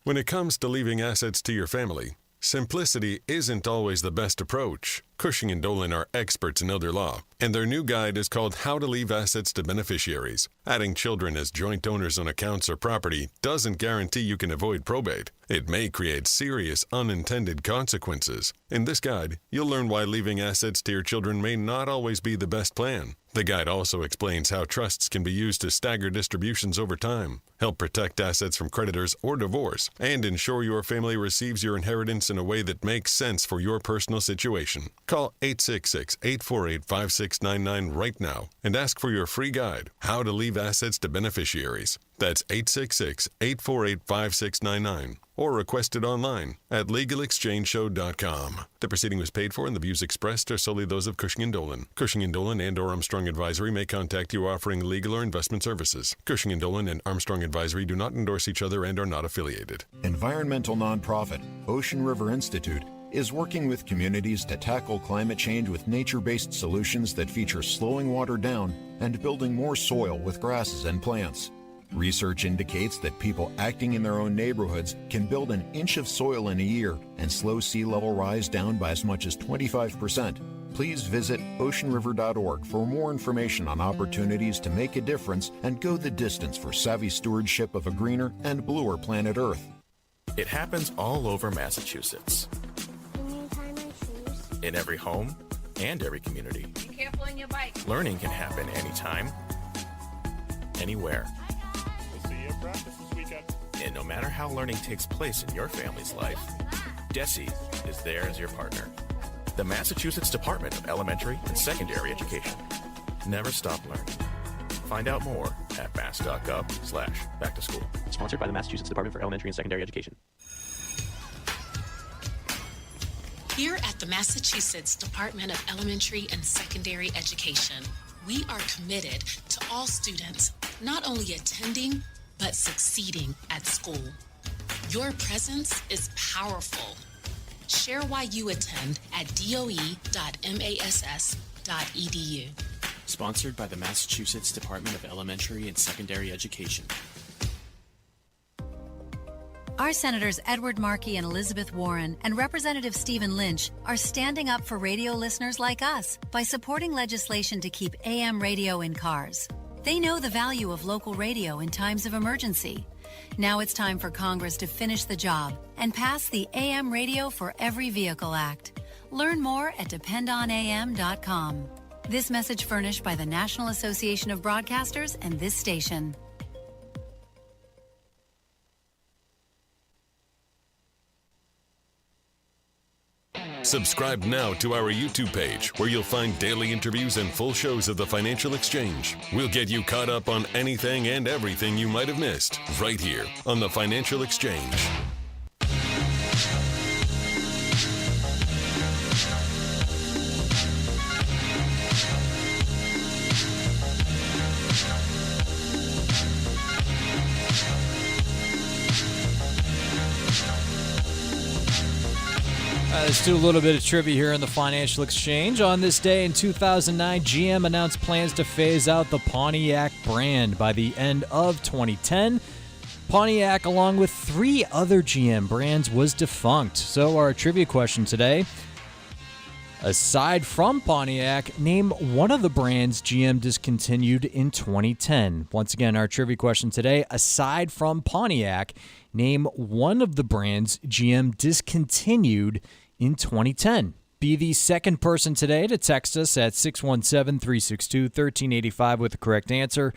When it comes to leaving assets to your family, simplicity isn't always the best approach. Cushing & Dolan are experts in elder law, and their new guide is called How to Leave Assets to Beneficiaries. Adding children as joint owners on accounts or property doesn't guarantee you can avoid probate. It may create serious unintended consequences. In this guide, you'll learn why leaving assets to your children may not always be the best plan. The guide also explains how trusts can be used to stagger distributions over time, help protect assets from creditors or divorce, and ensure your family receives your inheritance in a way that makes sense for your personal situation. Call 866-848-5699 right now and ask for your free guide, How to Leave Assets to Beneficiaries. That's 866-848-5699. or request it online at legalexchangeshow.com. The proceeding was paid for and the views expressed are solely those of Cushing & Dolan. Cushing & Dolan and or Armstrong Advisory may contact you offering legal or investment services. Cushing & Dolan and Armstrong Advisory do not endorse each other and are not affiliated. Environmental nonprofit Ocean River Institute is working with communities to tackle climate change with nature-based solutions that feature slowing water down and building more soil with grasses and plants. Research indicates that people acting in their own neighborhoods can build an inch of soil in a year and slow sea level rise down by as much as 25%. Please visit oceanriver.org for more information on opportunities to make a difference and go the distance for savvy stewardship of a greener and bluer planet Earth. It happens all over Massachusetts. In every home and every community. Be careful on your bike. Learning can happen anytime, anywhere. We'll see you at practice this weekend. And no matter how learning takes place in your family's life, DESE is there as your partner. The Massachusetts Department of Elementary and Secondary Education. Never stop learning. Find out more at mass.gov/back-to-school. Sponsored by the Massachusetts Department for Elementary and Secondary Education. Here at the Massachusetts Department of Elementary and Secondary Education, we are committed to all students not only attending, but succeeding at school. Your presence is powerful. Share why you attend at doe.mass.edu. Sponsored by the Massachusetts Department of Elementary and Secondary Education. Our Senators Edward Markey and Elizabeth Warren and Representative Stephen Lynch are standing up for radio listeners like us by supporting legislation to keep AM radio in cars. They know the value of local radio in times of emergency. Now it's time for Congress to finish the job and pass the AM Radio for Every Vehicle Act. Learn more at dependonam.com. This message furnished by the National Association of Broadcasters and this station. Subscribe now to our YouTube page, where you'll find daily interviews and full shows of the Financial Exchange. We'll get you caught up on anything and everything you might have missed, right here on the Financial Exchange. Let's do a little bit of trivia here in the Financial Exchange. On this day in 2009, GM announced plans to phase out the Pontiac brand by the end of 2010. Pontiac, along with 3 other GM brands, was defunct. So our trivia question today, aside from Pontiac, name one of the brands GM discontinued in 2010. Once again, our trivia question today, aside from Pontiac, name one of the brands GM discontinued in 2010. Be the second person today to text us at 617-362-1385 with the correct answer,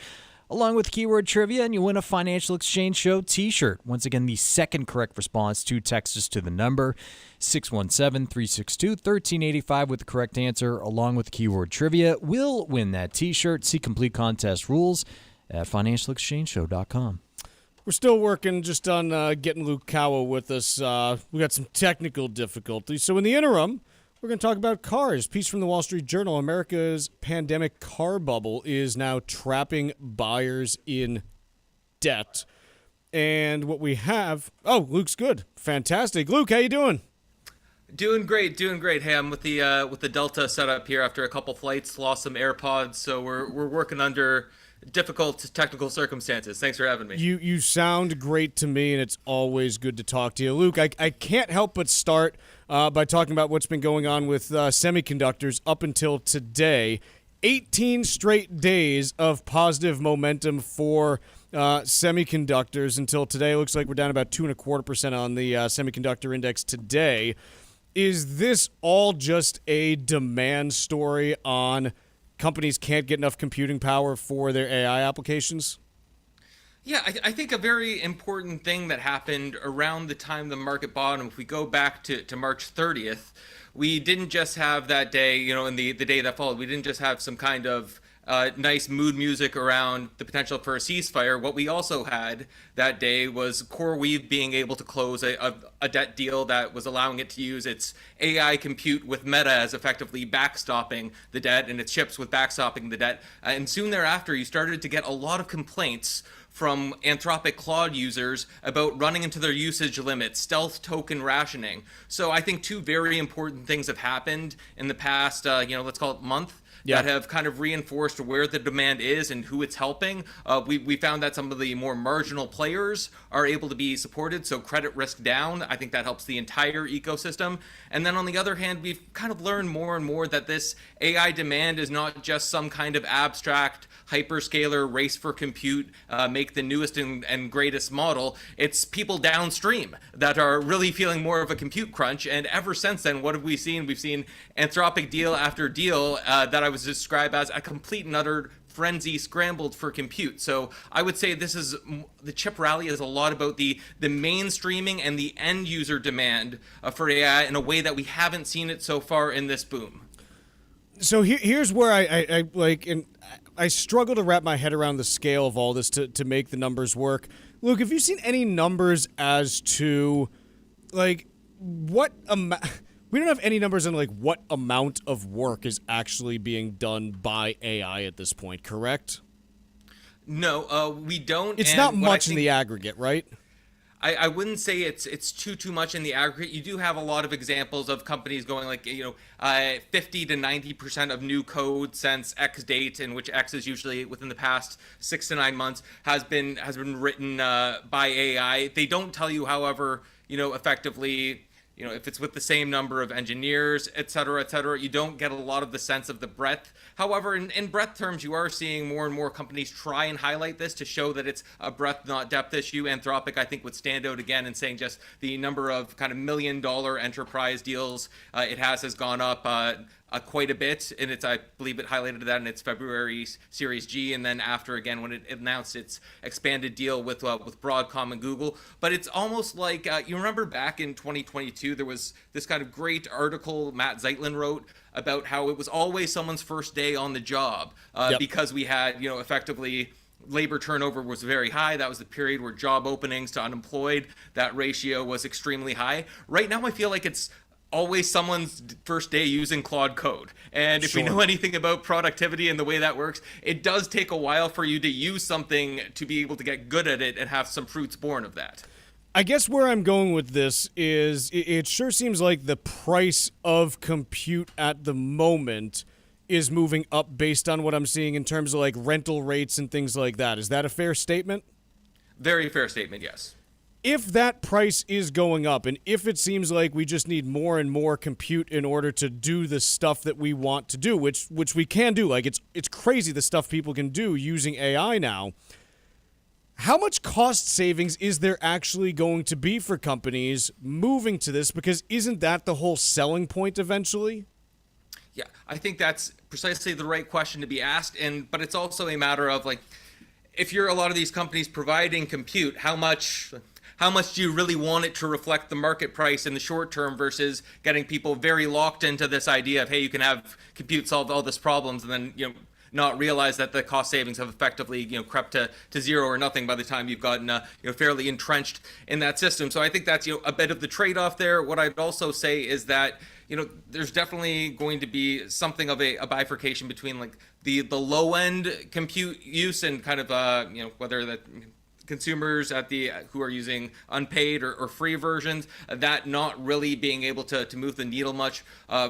along with keyword trivia, and you win a Financial Exchange Show t-shirt. Once again, the second correct response to text us to the number 617-362-1385 with the correct answer, along with keyword trivia, will win that t-shirt. See complete contest rules at financialexchangeshow.com. We're still working just on getting Luke Cowa with us. We got some technical difficulties. So in the interim, we're going to talk about cars. Piece from the Wall Street Journal. America's pandemic car bubble is now trapping buyers in debt. And what we have... Oh, Luke's good. Fantastic. Luke, how you doing? Doing great. Hey, I'm with the Delta setup here after a couple flights, lost some AirPods, so we're working under difficult technical circumstances. Thanks for having me. You sound great to me, and it's always good to talk to you. Luke, I can't help but start by talking about what's been going on with semiconductors up until today. 18 straight days of positive momentum for semiconductors until today. It looks like we're down about 2.25% on the semiconductor index today. Is this all just a demand story on companies can't get enough computing power for their AI applications? Yeah, I think a very important thing that happened around the time the market bottomed, if we go back to March 30th, we didn't just have that day, in the day that followed, we didn't just have some kind of nice mood music around the potential for a ceasefire, what we also had that day was CoreWeave being able to close a debt deal that was allowing it to use its AI compute with Meta as effectively backstopping the debt, and its chips with backstopping the debt. And soon thereafter, you started to get a lot of complaints from Anthropic Claude users about running into their usage limits, stealth token rationing. So I think two very important things have happened in the past, let's call it month, that have kind of reinforced where the demand is and who it's helping. We found that some of the more marginal players are able to be supported, so credit risk down. I think that helps the entire ecosystem. And then on the other hand, we've kind of learned more and more that this AI demand is not just some kind of abstract hyperscaler race for compute, make the newest and greatest model. It's people downstream that are really feeling more of a compute crunch. And ever since then, what have we seen? We've seen Anthropic deal after deal that I was described as a complete and utter frenzy scrambled for compute. So I would say the chip rally is a lot about the mainstreaming and the end user demand for AI in a way that we haven't seen it so far in this boom. So here's where I struggle to wrap my head around the scale of all this to make the numbers work. Luke, have you seen any numbers as to what amount? We don't have any numbers on what amount of work is actually being done by AI at this point, correct? No, we don't. It's not much in the aggregate, right? I wouldn't say it's too much in the aggregate. You do have a lot of examples of companies going 50 to 90% of new code since X date, in which X is usually within the past 6 to 9 months, has been written by AI. They don't tell you, however, effectively, if it's with the same number of engineers, et cetera, you don't get a lot of the sense of the breadth. However, in breadth terms, you are seeing more and more companies try and highlight this to show that it's a breadth, not depth issue. Anthropic, I think, would stand out again in saying just the number of kind of $1 million enterprise deals it has gone up quite a bit, and I believe it highlighted that in its February Series G, and then after again when it announced its expanded deal with Broadcom and Google. But it's almost like you remember back in 2022, there was this kind of great article Matt Zeitlin wrote about how it was always someone's first day on the job because we had effectively labor turnover was very high. That was the period where job openings to unemployed, that ratio was extremely high. Right now, I feel like it's always someone's first day using Claude Code. And if we know anything about productivity and the way that works, it does take a while for you to use something to be able to get good at it and have some fruits born of that. I guess where I'm going with this is it sure seems like the price of compute at the moment is moving up based on what I'm seeing in terms of rental rates and things like that. Is that a fair statement? Very fair statement, yes. If that price is going up, and if it seems like we just need more and more compute in order to do the stuff that we want to do, which we can do, it's crazy the stuff people can do using AI now, how much cost savings is there actually going to be for companies moving to this? Because isn't that the whole selling point eventually? Yeah, I think that's precisely the right question to be asked, but it's also a matter of if you're a lot of these companies providing compute, how much do you really want it to reflect the market price in the short term versus getting people very locked into this idea of, hey, you can have compute solve all these problems and then, not realize that the cost savings have effectively, crept to zero or nothing by the time you've gotten, fairly entrenched in that system. So I think that's, a bit of the trade-off there. What I'd also say is that, there's definitely going to be something of a bifurcation between the low end compute use and kind of, whether that consumers who are using unpaid or free versions, that not really being able to move the needle much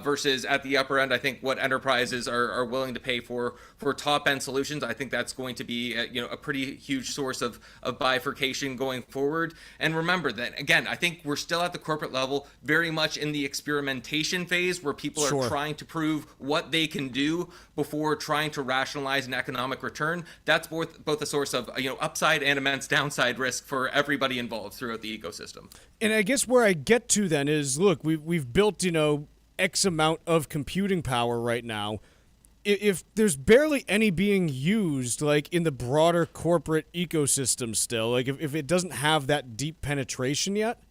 versus at the upper end. I think what enterprises are willing to pay for top end solutions, I think that's going to be a pretty huge source of bifurcation going forward. And remember that, again, I think we're still at the corporate level very much in the experimentation phase where people are trying to prove what they can do before trying to rationalize an economic return. That's both a source of upside and immense downside risk for everybody involved throughout the ecosystem. And I guess where I get to then is, look, we've built, X amount of computing power right now. If there's barely any being used, in the broader corporate ecosystem still, if it doesn't have that deep penetration yet,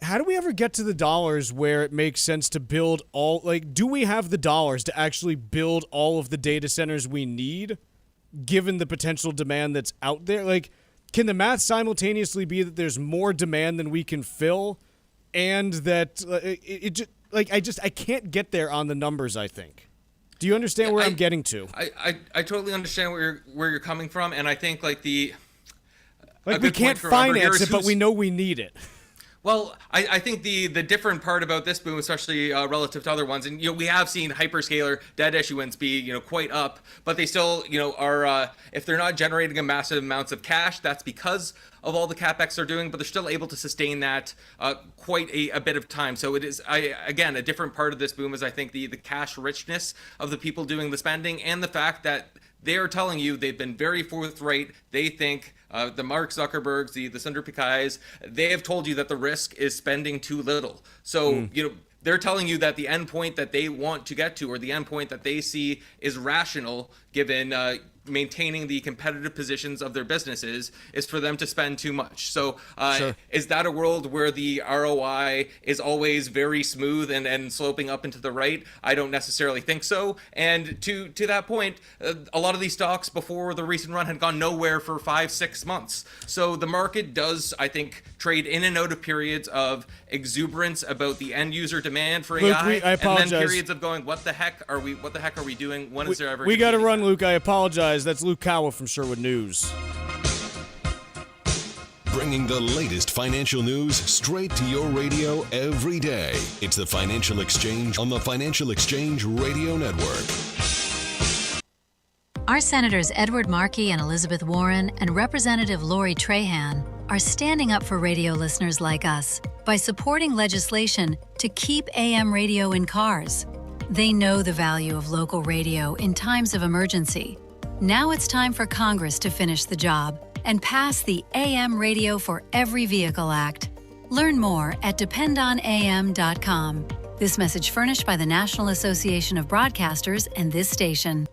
how do we ever get to the dollars where it makes sense to build do we have the dollars to actually build all of the data centers we need, given the potential demand that's out there? Like, can the math simultaneously be that there's more demand than we can fill, and that I can't get there on the numbers, I think. Do you understand where I'm getting to? I totally understand where you're coming from, and I think we can't finance it, but we know we need it. Well, I think the different part about this boom, especially relative to other ones, and we have seen hyperscaler debt issuance be quite up, but they still are if they're not generating a massive amounts of cash, that's because of all the capex they're doing, but they're still able to sustain that quite a bit of time. So it is again a different part of this boom is I think the cash richness of the people doing the spending, and the fact that they are telling you they've been very forthright. They think the Marc Zuckerbergs, the Sundar Pichais, they have told you that the risk is spending too little. So they're telling you that the endpoint that they want to get to, or the endpoint that they see is rational, given maintaining the competitive positions of their businesses, is for them to spend too much. So is that a world where the ROI is always very smooth and sloping up into the right? I don't necessarily think so. And to that point, a lot of these stocks before the recent run had gone nowhere for 5-6 months. So the market does, I think, trade in and out of periods of exuberance about the end user demand for Luke, AI, I apologize. and then periods of going, what the heck are we doing? When is there ever? We got to run, Luke. I apologize. That's Luke Cowa from Sherwood News. Bringing the latest financial news straight to your radio every day. It's the Financial Exchange on the Financial Exchange Radio Network. Our Senators Edward Markey and Elizabeth Warren and Representative Lori Trahan are standing up for radio listeners like us by supporting legislation to keep AM radio in cars. They know the value of local radio in times of emergency. Now it's time for Congress to finish the job and pass the AM Radio for Every Vehicle Act. Learn more at dependonam.com. This message furnished by the National Association of Broadcasters and this station.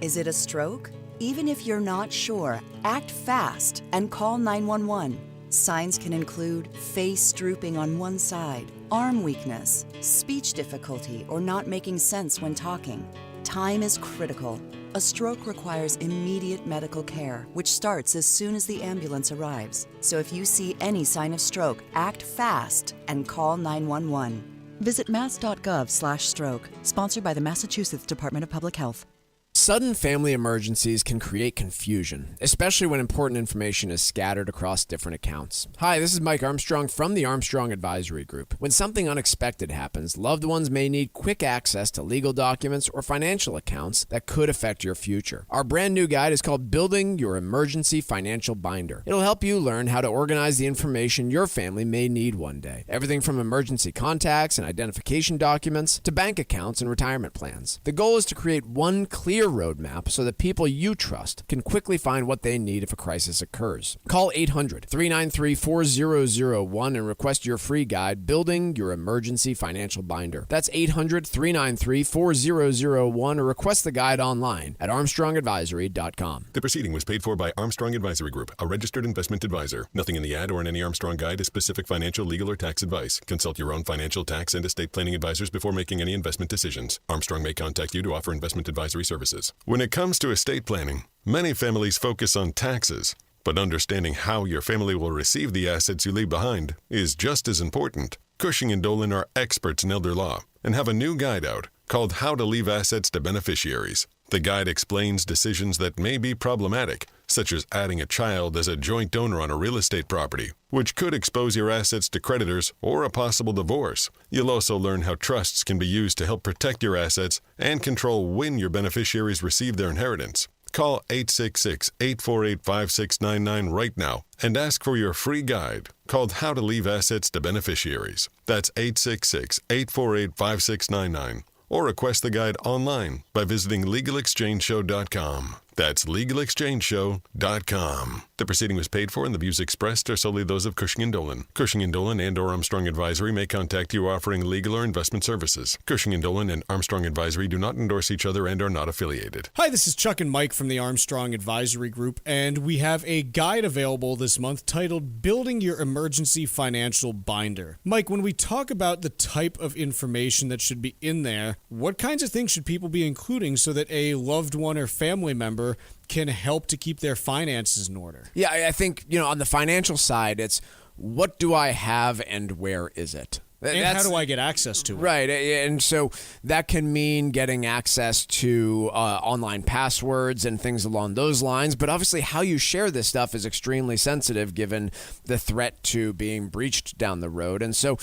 Is it a stroke? Even if you're not sure, act fast and call 911. Signs can include face drooping on one side, arm weakness, speech difficulty, or not making sense when talking. Time is critical. A stroke requires immediate medical care, which starts as soon as the ambulance arrives. So if you see any sign of stroke, act fast and call 911. Visit mass.gov/stroke, sponsored by the Massachusetts Department of Public Health. Sudden family emergencies can create confusion, especially when important information is scattered across different accounts. Hi, this is Mike Armstrong from the Armstrong Advisory Group. When something unexpected happens, loved ones may need quick access to legal documents or financial accounts that could affect your future. Our brand new guide is called Building Your Emergency Financial Binder. It'll help you learn how to organize the information your family may need one day. Everything from emergency contacts and identification documents to bank accounts and retirement plans. The goal is to create one clear roadmap so that people you trust can quickly find what they need if a crisis occurs. Call 800-393-4001 and request your free guide, Building Your Emergency Financial Binder. That's 800-393-4001 or request the guide online at armstrongadvisory.com. The proceeding was paid for by Armstrong Advisory Group, a registered investment advisor. Nothing in the ad or in any Armstrong guide is specific financial, legal, or tax advice. Consult your own financial, tax, and estate planning advisors before making any investment decisions. Armstrong may contact you to offer investment advisory services. When it comes to estate planning, many families focus on taxes, but understanding how your family will receive the assets you leave behind is just as important. Cushing & Dolan are experts in elder law and have a new guide out called How to Leave Assets to Beneficiaries. The guide explains decisions that may be problematic, such as adding a child as a joint donor on a real estate property, which could expose your assets to creditors or a possible divorce. You'll also learn how trusts can be used to help protect your assets and control when your beneficiaries receive their inheritance. Call 866-848-5699 right now and ask for your free guide called How to Leave Assets to Beneficiaries. That's 866-848-5699. Or request the guide online by visiting LegalExchangeShow.com. That's LegalExchangeShow.com. The proceeding was paid for and the views expressed are solely those of Cushing & Dolan. Cushing & Dolan and or Armstrong Advisory may contact you offering legal or investment services. Cushing & Dolan and Armstrong Advisory do not endorse each other and are not affiliated. Hi, this is Chuck and Mike from the Armstrong Advisory Group, and we have a guide available this month titled Building Your Emergency Financial Binder. Mike, when we talk about the type of information that should be in there, what kinds of things should people be including so that a loved one or family member can help to keep their finances in order? Yeah, I think, on the financial side, it's what do I have and where is it? And how do I get access to it? Right, and so that can mean getting access to online passwords and things along those lines, but obviously how you share this stuff is extremely sensitive given the threat to being breached down the road. And so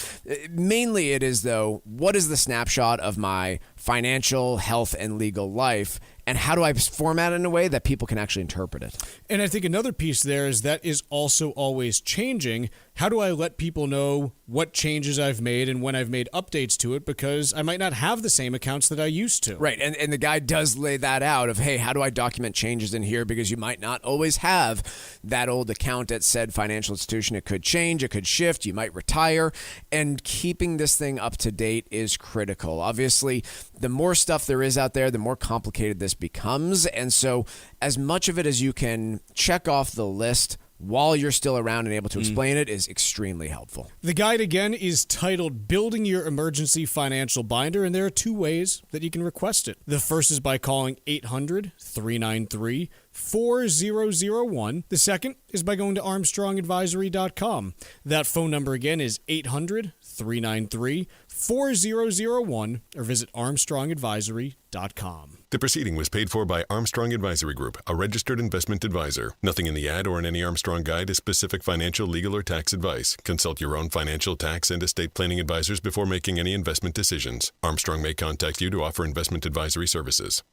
mainly it is, though, what is the snapshot of my financial, health, and legal life, and how do I format it in a way that people can actually interpret it? And I think another piece there is that is also always changing. How do I let people know what changes I've made and when I've made updates to it? Because I might not have the same accounts that I used to. Right, and the guide does lay that out of, hey, how do I document changes in here? Because you might not always have that old account at said financial institution. It could change, it could shift, you might retire, and keeping this thing up to date is critical. Obviously, the more stuff there is out there, the more complicated this becomes. And so as much of it as you can check off the list while you're still around and able to explain it is extremely helpful. The guide, again, is titled Building Your Emergency Financial Binder, and there are two ways that you can request it. The first is by calling 800-393-4001. The second is by going to ArmstrongAdvisory.com. That phone number, again, is 800-393-4001, or visit ArmstrongAdvisory.com. The proceeding was paid for by Armstrong Advisory Group, a registered investment advisor. Nothing in the ad or in any Armstrong guide is specific financial, legal, or tax advice. Consult your own financial, tax, and estate planning advisors before making any investment decisions. Armstrong may contact you to offer investment advisory services.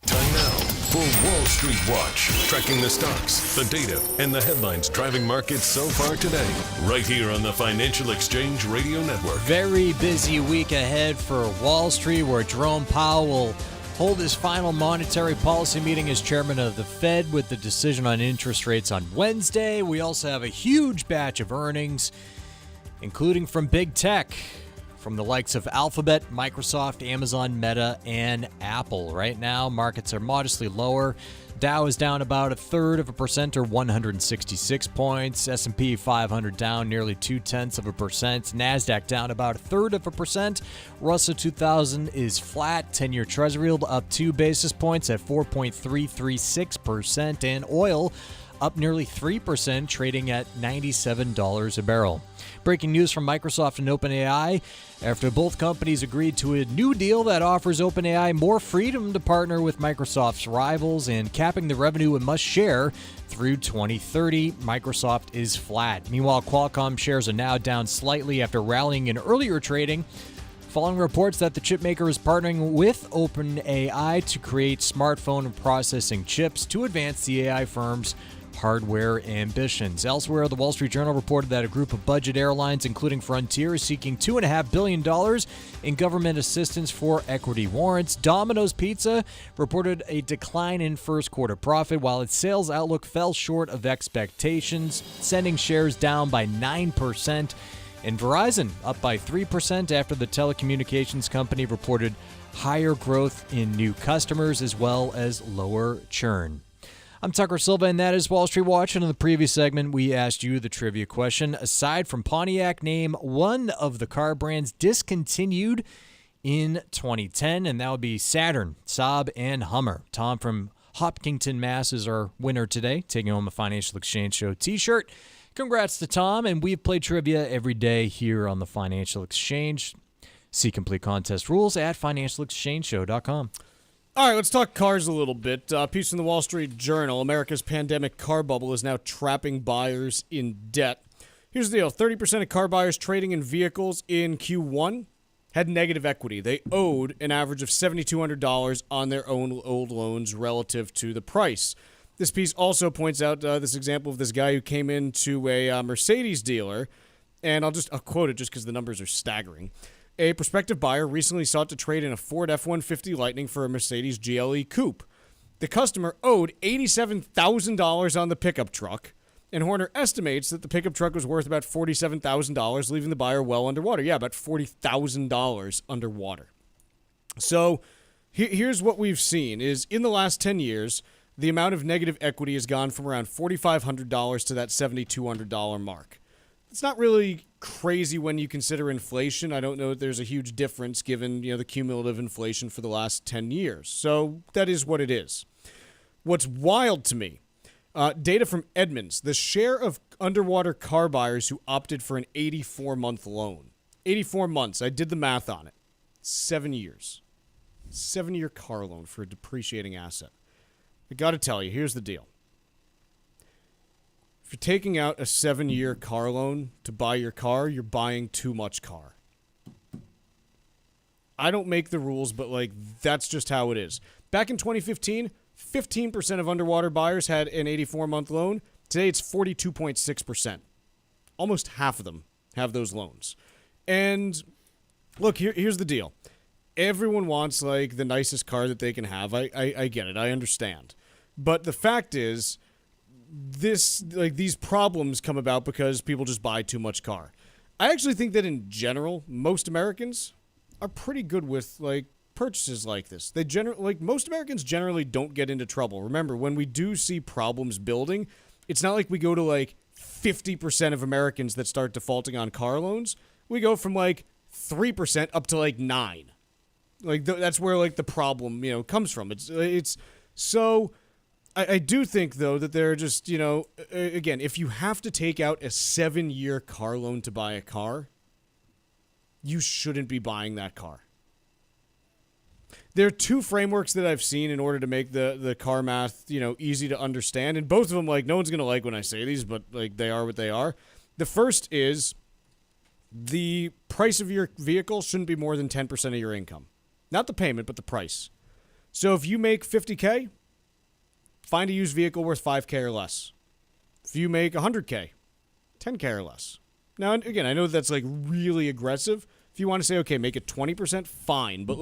Time now for Wall Street Watch, tracking the stocks, the data, and the headlines driving markets so far today, right here on the Financial Exchange Radio Network. Very busy week ahead for Wall Street, where Jerome Powell will hold his final monetary policy meeting as chairman of the Fed with the decision on interest rates on Wednesday. We also have a huge batch of earnings, including from big tech, from the likes of Alphabet, Microsoft, Amazon, Meta, and Apple. Right now, markets are modestly lower. Dow is down about 0.33% or 166 points. S&P 500 down nearly 0.2%. NASDAQ down about 0.33%. Russell 2000 is flat. 10-year Treasury yield up 2 basis points at 4.336%. And oil up nearly 3%, trading at $97 a barrel. Breaking news from Microsoft and OpenAI. After both companies agreed to a new deal that offers OpenAI more freedom to partner with Microsoft's rivals and capping the revenue it must share through 2030, Microsoft is flat. Meanwhile, Qualcomm shares are now down slightly after rallying in earlier trading, following reports that the chipmaker is partnering with OpenAI to create smartphone processing chips to advance the AI firm's hardware ambitions. Elsewhere, the Wall Street Journal reported that a group of budget airlines, including Frontier, is seeking $2.5 billion in government assistance for equity warrants. Domino's Pizza reported a decline in first quarter profit, while its sales outlook fell short of expectations, sending shares down by 9%. And Verizon up by 3% after the telecommunications company reported higher growth in new customers as well as lower churn. I'm Tucker Silva, and that is Wall Street Watch. And in the previous segment, we asked you the trivia question. Aside from Pontiac, name one of the car brands discontinued in 2010, and that would be Saturn, Saab, and Hummer. Tom from Hopkinton, Mass. is our winner today, taking home a Financial Exchange Show t-shirt. Congrats to Tom, and we've played trivia every day here on the Financial Exchange. See complete contest rules at financialexchangeshow.com. All right, let's talk cars a little bit. Piece in the Wall Street Journal. America's pandemic car bubble is now trapping buyers in debt. Here's the deal. 30% of car buyers trading in vehicles in Q1 had negative equity. They owed an average of $7,200 on their own old loans relative to the price. This piece also points out this example of this guy who came into a Mercedes dealer, and I'll quote it just because the numbers are staggering. A prospective buyer recently sought to trade in a Ford F-150 Lightning for a Mercedes GLE Coupe. The customer owed $87,000 on the pickup truck, and Horner estimates that the pickup truck was worth about $47,000, leaving the buyer well underwater. Yeah, about $40,000 underwater. So here's what we've seen is in the last 10 years, the amount of negative equity has gone from around $4,500 to that $7,200 mark. It's not really crazy when you consider inflation. I don't know that there's a huge difference given, the cumulative inflation for the last 10 years. So that is what it is. What's wild to me, data from Edmunds, the share of underwater car buyers who opted for an 84-month loan. 84 months. I did the math on it. 7 years. 7-year car loan for a depreciating asset. I got to tell you, here's the deal. If you're taking out a 7-year car loan to buy your car, you're buying too much car. I don't make the rules, but that's just how it is. Back in 2015, 15% of underwater buyers had an 84-month loan. Today it's 42.6%. Almost half of them have those loans. And look, here's the deal. Everyone wants the nicest car that they can have. I get it. I understand. But the fact is, these problems come about because people just buy too much car. I actually think that in general, most Americans are pretty good with purchases like this. They most Americans generally don't get into trouble. Remember, when we do see problems building, it's not like we go to 50% of Americans that start defaulting on car loans. We go from 3% up to 9%. That's where the problem comes from. It's so. I do think, though, that there are just, again, if you have to take out a 7-year car loan to buy a car, you shouldn't be buying that car. There are two frameworks that I've seen in order to make the car math, easy to understand. And both of them, no one's going to like when I say these, but, they are what they are. The first is the price of your vehicle shouldn't be more than 10% of your income. Not the payment, but the price. So if you make $50K, find a used vehicle worth $5K or less. If you make $100K, $10K or less. Now, again, I know that's really aggressive. If you want to say, okay, make it 20%, fine. But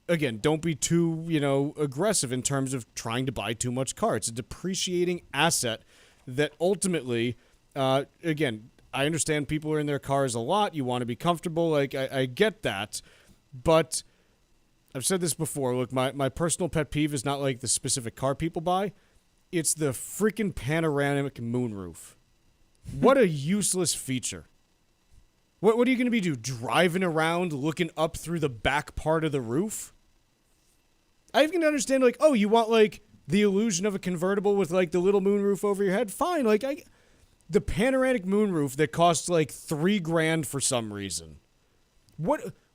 again, don't be too, aggressive in terms of trying to buy too much car. It's a depreciating asset that ultimately, again, I understand people are in their cars a lot. You want to be comfortable. I get that. But I've said this before. Look, my personal pet peeve is not the specific car people buy. It's the freaking panoramic moonroof. What a useless feature. What are you going to be driving around looking up through the back part of the roof? I even understand you want the illusion of a convertible with the little moonroof over your head. Fine. The panoramic moonroof that costs $3,000 for some reason.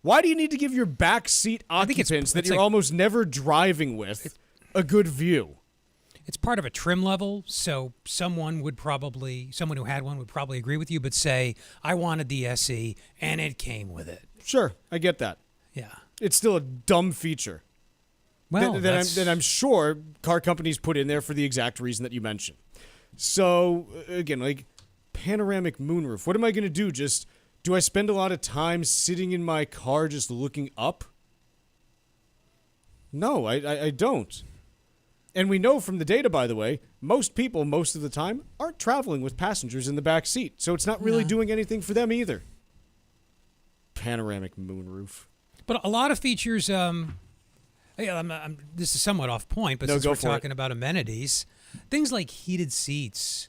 Why do you need to give your back seat occupants that you're almost never driving with a good view? It's part of a trim level, so someone who had one would probably agree with you, but say, I wanted the SE, and it came with it. Sure, I get that. Yeah. It's still a dumb feature. Well, that I'm sure car companies put in there for the exact reason that you mentioned. So, again, panoramic moonroof. What am I going to do? Do I spend a lot of time sitting in my car just looking up? No, I don't. And we know from the data, by the way, most people, most of the time, aren't traveling with passengers in the back seat. So it's not really doing anything for them either. Panoramic moonroof. But a lot of features, this is somewhat off point, but since we're talking about amenities, things like heated seats,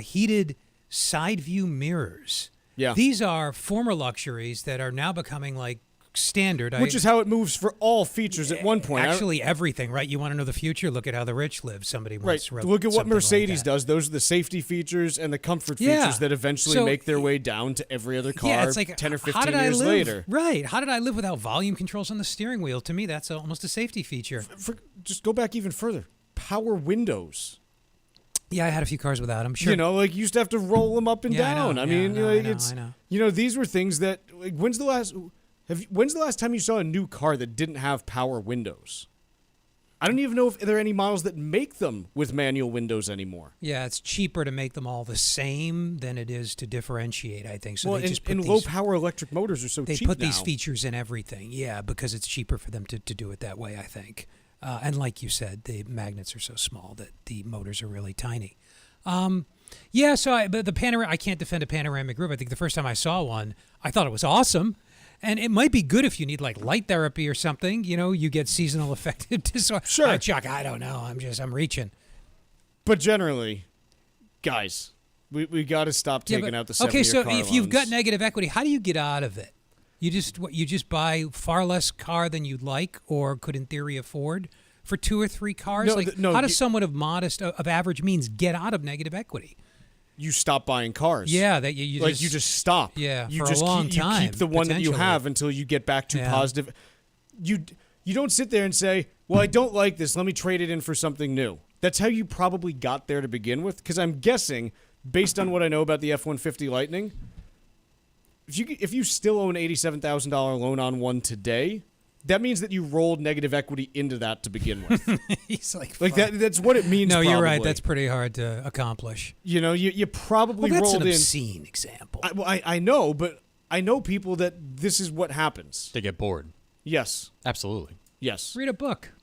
heated side view mirrors. Yeah. These are former luxuries that are now becoming standard. Which is how it moves for all features at one point. Actually, everything, right? You want to know the future? Look at how the rich live. Somebody once wrote Look at what Mercedes like does. Those are the safety features and the comfort features that eventually make their way down to every other car it's 10 or 15 years later. Right. How did I live without volume controls on the steering wheel? To me, that's almost a safety feature. Just go back even further. Power windows. Yeah, I had a few cars without them. Sure. You used to have to roll them up and down. I know. These were things that when's the last time you saw a new car that didn't have power windows? I don't even know if there are any models that make them with manual windows anymore. Yeah, it's cheaper to make them all the same than it is to differentiate, I think. So well, they just put and these, low-power electric motors are so they cheap put now. these features in everything, yeah, because it's cheaper for them to do it that way, I think. And like you said, the magnets are so small that the motors are really tiny. Yeah, so but I can't defend a panoramic roof. I think the first time I saw one, I thought it was awesome. And it might be good if you need like light therapy or something. You know, you get seasonal affective disorder. Sure. Chuck, I don't know. I'm reaching. But generally, guys, we got to stop taking out the 7-year okay, so car if you've got loans. negative equity, how do you get out of it? You just buy far less car than you'd like or could in theory afford for 2 or 3 cars? How does someone of average means get out of negative equity? You stop buying cars. Yeah, that you just stop. Yeah, you for just a long time. You keep the one that you potentially. have until you get back to positive. You don't sit there and say, "Well, I don't like this. Let me trade it in for something new." That's how you probably got there to begin with. Because I'm guessing, based on what I know about the F-150 Lightning, if you still owe an $87,000 loan on one today, that means that you rolled negative equity into that to begin with. He's like that. That's what it means. No, probably. you're right. That's pretty hard to accomplish. You know, you probably that's rolled an in. obscene example. I know, but I know people that this is what happens. They get bored. Yes. Absolutely. Yes. Read a book.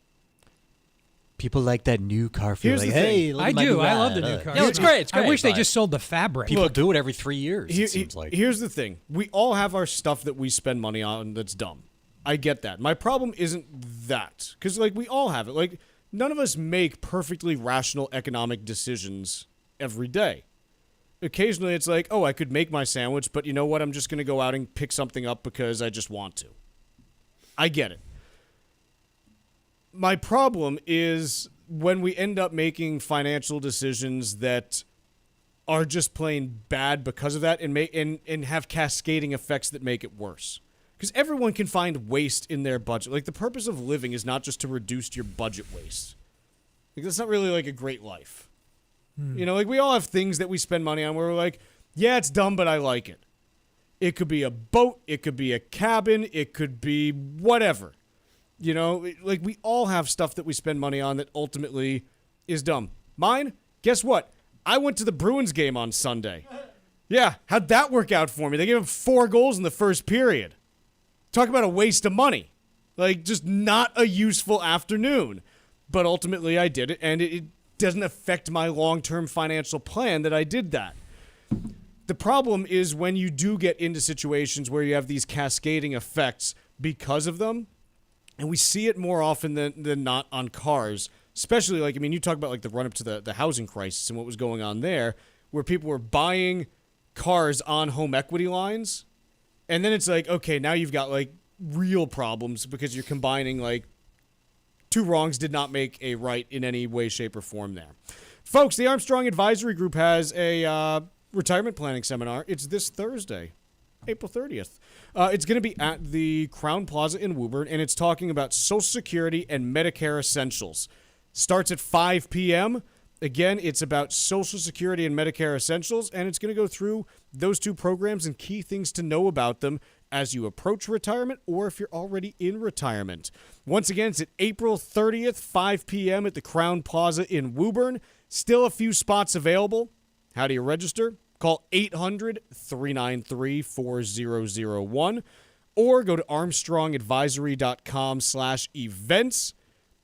People like that new car feel Here's like, the thing. hey, look I at my do. new I love ride. the new car. Yeah, it's great. It's great. I wish they but just sold the fabric. People do it every 3 years, it seems like. Here's the thing. We all have our stuff that we spend money on that's dumb. I get that. My problem isn't that. Because, we all have it. None of us make perfectly rational economic decisions every day. Occasionally, it's like, oh, I could make my sandwich, but you know what? I'm just going to go out and pick something up because I just want to. I get it. My problem is when we end up making financial decisions that are just plain bad because of that and have cascading effects that make it worse. Because everyone can find waste in their budget. The purpose of living is not just to reduce your budget waste. That's not really a great life. You know, we all have things that we spend money on where we're like, yeah, it's dumb, but I like it. It could be a boat. It could be a cabin. It could be whatever. You know, we all have stuff that we spend money on that ultimately is dumb. Mine, guess what? I went to the Bruins game on Sunday. Yeah, how'd that work out for me? They gave up 4 goals in the first period. Talk about a waste of money. Just not a useful afternoon. But ultimately I did it, and it doesn't affect my long-term financial plan that I did that. The problem is when you do get into situations where you have these cascading effects because of them, and we see it more often than not on cars, especially, you talk about, the run-up to the housing crisis and what was going on there, where people were buying cars on home equity lines, and then it's okay, now you've got, real problems because you're combining, 2 wrongs did not make a right in any way, shape, or form there. Folks, the Armstrong Advisory Group has a retirement planning seminar. It's this Thursday, April 30th. It's going to be at the Crown Plaza in Woburn, and it's talking about Social Security and Medicare essentials. Starts at 5 p.m. Again, it's about Social Security and Medicare essentials, and it's going to go through those 2 programs and key things to know about them as you approach retirement or if you're already in retirement. Once again, it's at April 30th, 5 p.m. at the Crown Plaza in Woburn. Still a few spots available. How do you register? Call 800-393-4001 or go to armstrongadvisory.com/events.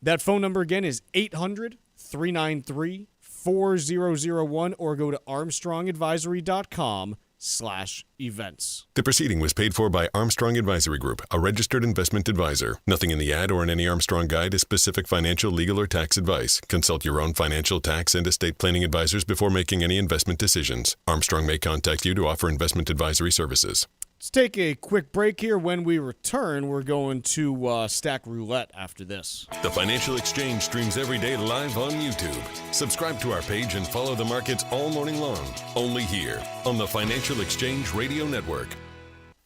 That phone number again is 800-393-4001 or go to armstrongadvisory.com/events. The proceeding was paid for by Armstrong Advisory Group, a registered investment advisor. Nothing in the ad or in any Armstrong guide is specific financial, legal, or tax advice. Consult your own financial, tax, and estate planning advisors before making any investment decisions. Armstrong may contact you to offer investment advisory services. Let's take a quick break here. When we return, we're going to stack roulette after this. The Financial Exchange streams every day live on YouTube. Subscribe to our page and follow the markets all morning long. Only here on the Financial Exchange Radio Network.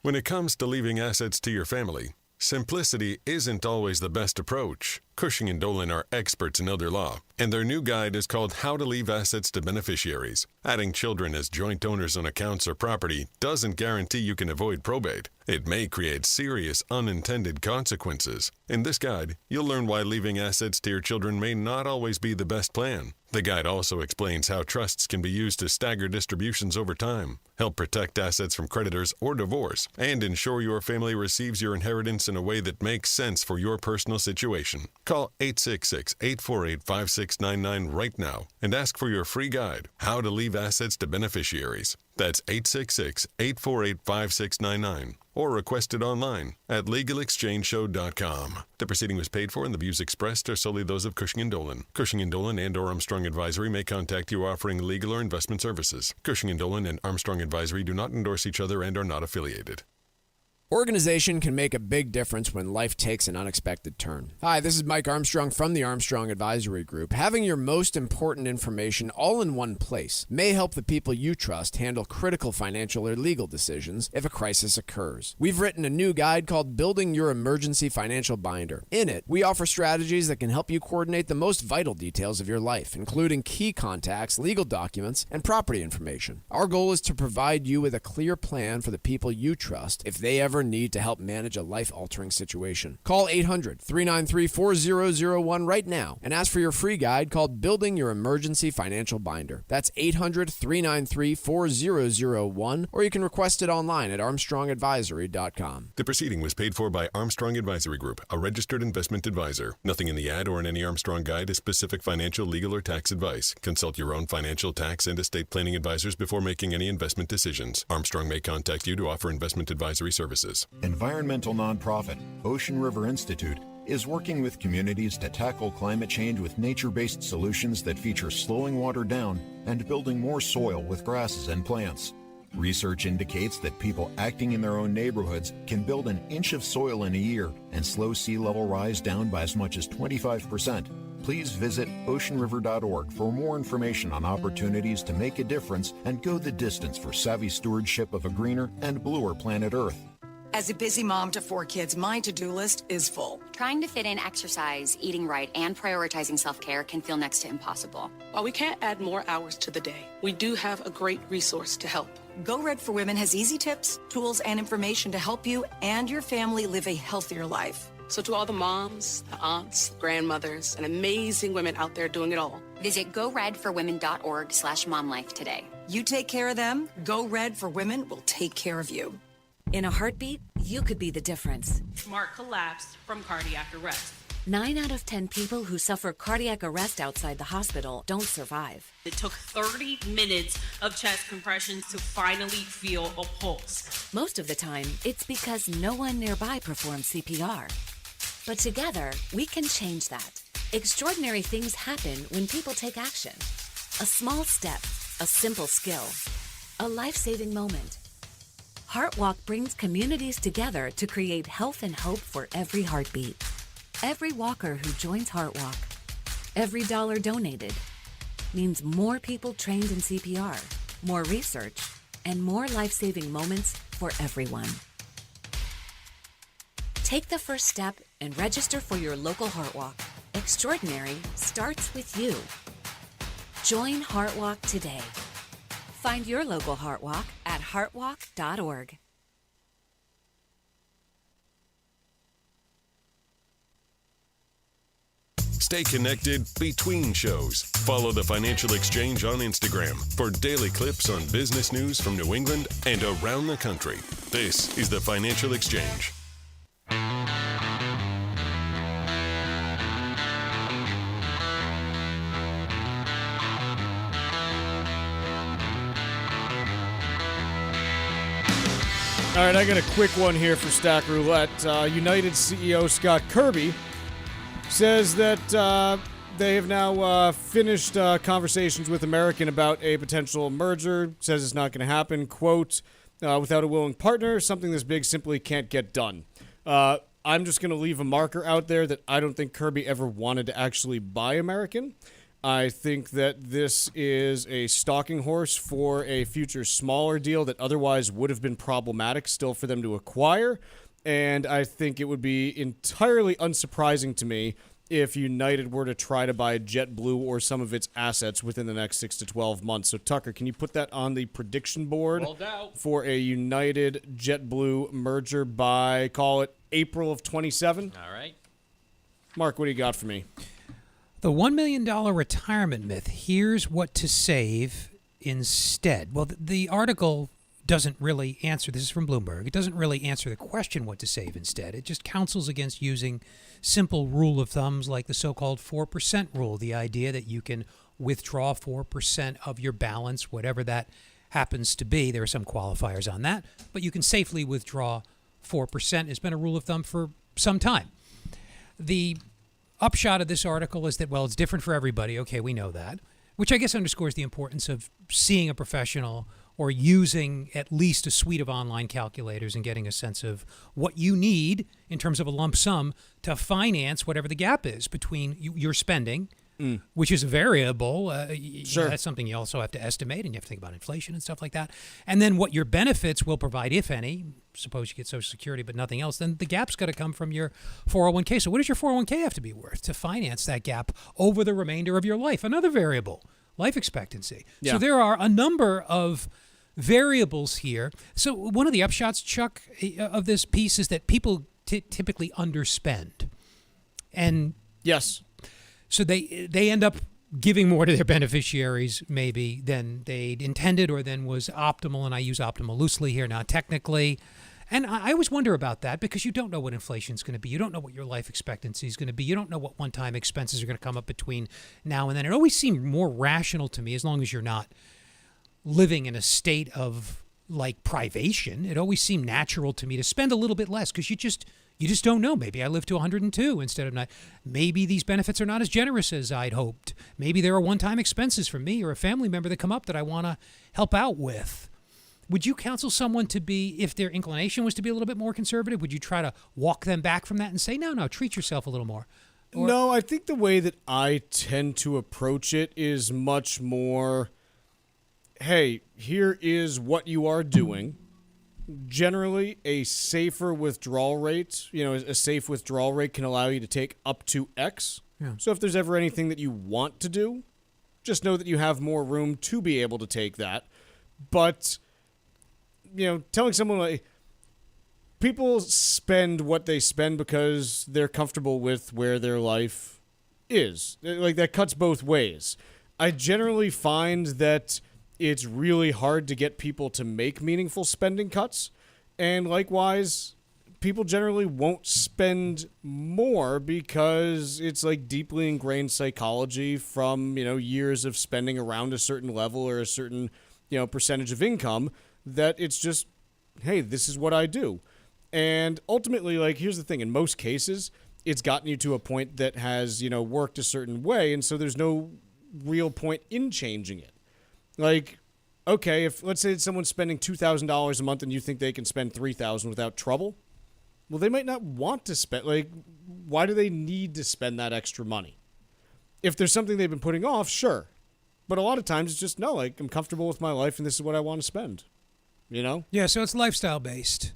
When it comes to leaving assets to your family, simplicity isn't always the best approach. Cushing & Dolan are experts in elder law, and their new guide is called How to Leave Assets to Beneficiaries. Adding children as joint owners on accounts or property doesn't guarantee you can avoid probate. It may create serious unintended consequences. In this guide, you'll learn why leaving assets to your children may not always be the best plan. The guide also explains how trusts can be used to stagger distributions over time, help protect assets from creditors or divorce, and ensure your family receives your inheritance in a way that makes sense for your personal situation. Call 866-848-5699 right now and ask for your free guide, How to Leave Assets to Beneficiaries. That's 866-848-5699. Or request it online at legalexchangeshow.com. The proceeding was paid for and the views expressed are solely those of Cushing & Dolan. Cushing & Dolan and or Armstrong Advisory may contact you offering legal or investment services. Cushing & Dolan and Armstrong Advisory do not endorse each other and are not affiliated. Organization can make a big difference when life takes an unexpected turn. Hi, this is Mike Armstrong from the Armstrong Advisory Group. Having your most important information all in one place may help the people you trust handle critical financial or legal decisions if a crisis occurs. We've written a new guide called Building Your Emergency Financial Binder. In it, we offer strategies that can help you coordinate the most vital details of your life, including key contacts, legal documents, and property information. Our goal is to provide you with a clear plan for the people you trust if they ever need to help manage a life-altering situation. Call 800-393-4001 right now and ask for your free guide called Building Your Emergency Financial Binder. That's 800-393-4001, or you can request it online at armstrongadvisory.com. The proceeding was paid for by Armstrong Advisory Group, a registered investment advisor. Nothing in the ad or in any Armstrong guide is specific financial, legal, or tax advice. Consult your own financial, tax, and estate planning advisors before making any investment decisions. Armstrong may contact you to offer investment advisory services. Environmental nonprofit Ocean River Institute is working with communities to tackle climate change with nature-based solutions that feature slowing water down and building more soil with grasses and plants. Research indicates that people acting in their own neighborhoods can build an inch of soil in a year and slow sea level rise down by as much as 25%. Please visit oceanriver.org for more information on opportunities to make a difference and go the distance for savvy stewardship of a greener and bluer planet Earth. As a busy mom to 4 kids, my to-do list is full. Trying to fit in exercise, eating right, and prioritizing self-care can feel next to impossible. While we can't add more hours to the day, we do have a great resource to help. Go Red for Women has easy tips, tools, and information to help you and your family live a healthier life. So to all the moms, the aunts, grandmothers, and amazing women out there doing it all, visit goredforwomen.org/momlife today. You take care of them, Go Red for Women will take care of you. In a heartbeat, you could be the difference. Marc collapsed from cardiac arrest. 9 out of 10 people who suffer cardiac arrest outside the hospital don't survive. It took 30 minutes of chest compressions to finally feel a pulse. Most of the time, it's because no one nearby performs CPR. But together, we can change that. Extraordinary things happen when people take action. A small step, a simple skill, a life-saving moment. HeartWalk brings communities together to create health and hope for every heartbeat. Every walker who joins HeartWalk, every dollar donated, means more people trained in CPR, more research, and more life-saving moments for everyone. Take the first step and register for your local HeartWalk. Extraordinary starts with you. Join HeartWalk today. Find your local HeartWalk at heartwalk.org. Stay connected between shows. Follow the Financial Exchange on Instagram for daily clips on business news from New England and around the country. This is the Financial Exchange. All right, I got a quick one here for Stack Roulette. United CEO Scott Kirby says that they have now finished conversations with American about a potential merger. Says it's not going to happen. Quote, without a willing partner, something this big simply can't get done. I'm just going to leave a marker out there that I don't think Kirby ever wanted to actually buy American. I think that this is a stalking horse for a future smaller deal that otherwise would have been problematic still for them to acquire. And I think it would be entirely unsurprising to me if United were to try to buy JetBlue or some of its assets within the next 6 to 12 months. So, Tucker, can you put that on the prediction board for a United JetBlue merger by, call it, April of 27? All right. Mark, what do you got for me? The $1 million retirement myth. Here's what to save instead. Well, the article doesn't really answer. This is from Bloomberg. It doesn't really answer the question what to save instead. It just counsels against using simple rule of thumbs like the so-called 4% rule, the idea that you can withdraw 4% of your balance, whatever that happens to be. There are some qualifiers on that, but you can safely withdraw 4%. Has been a rule of thumb for some time. The upshot of this article is that, well, it's different for everybody. Okay, we know that, which I guess underscores the importance of seeing a professional or using at least a suite of online calculators and getting a sense of what you need in terms of a lump sum to finance whatever the gap is between your spending, which is a variable. Sure. That's something you also have to estimate, and you have to think about inflation and stuff like that. And then what your benefits will provide, if any. Suppose you get Social Security but nothing else, then the gap's got to come from your 401k. So what does your 401k have to be worth to finance that gap over the remainder of your life? Another variable, life expectancy. Yeah. So there are a number of variables here. So one of the upshots, Chuck, of this piece is that people typically underspend. And yes, so they end up giving more to their beneficiaries maybe than they'd intended or than was optimal. And I use optimal loosely here, not technically. And I always wonder about that because you don't know what inflation is going to be. You don't know what your life expectancy is going to be. You don't know what one-time expenses are going to come up between now and then. It always seemed more rational to me, as long as you're not living in a state of like privation. It always seemed natural to me to spend a little bit less because you just don't know. Maybe I live to 102 instead of 9. Maybe these benefits are not as generous as I'd hoped. Maybe there are one-time expenses for me or a family member that come up that I want to help out with. Would you counsel someone to be, if their inclination was to be a little bit more conservative, would you try to walk them back from that and say, no, treat yourself a little more? No, I think the way that I tend to approach it is much more, hey, here is what you are doing. Generally, a safer withdrawal rate, a safe withdrawal rate can allow you to take up to X. Yeah. So if there's ever anything that you want to do, just know that you have more room to be able to take that. But, telling someone like, people spend what they spend because they're comfortable with where their life is. Like, that cuts both ways. I generally find that it's really hard to get people to make meaningful spending cuts. And likewise, people generally won't spend more because it's like deeply ingrained psychology from, years of spending around a certain level or a certain, percentage of income that it's just, hey, this is what I do. And ultimately, like, here's the thing. In most cases, it's gotten you to a point that has, worked a certain way. And so there's no real point in changing it. Like, okay, if let's say someone's spending $2,000 a month and you think they can spend $3,000 without trouble, well, they might not want to spend. Like, why do they need to spend that extra money? If there's something they've been putting off, sure. But a lot of times it's just, no, like, I'm comfortable with my life and this is what I want to spend. Yeah, so it's lifestyle based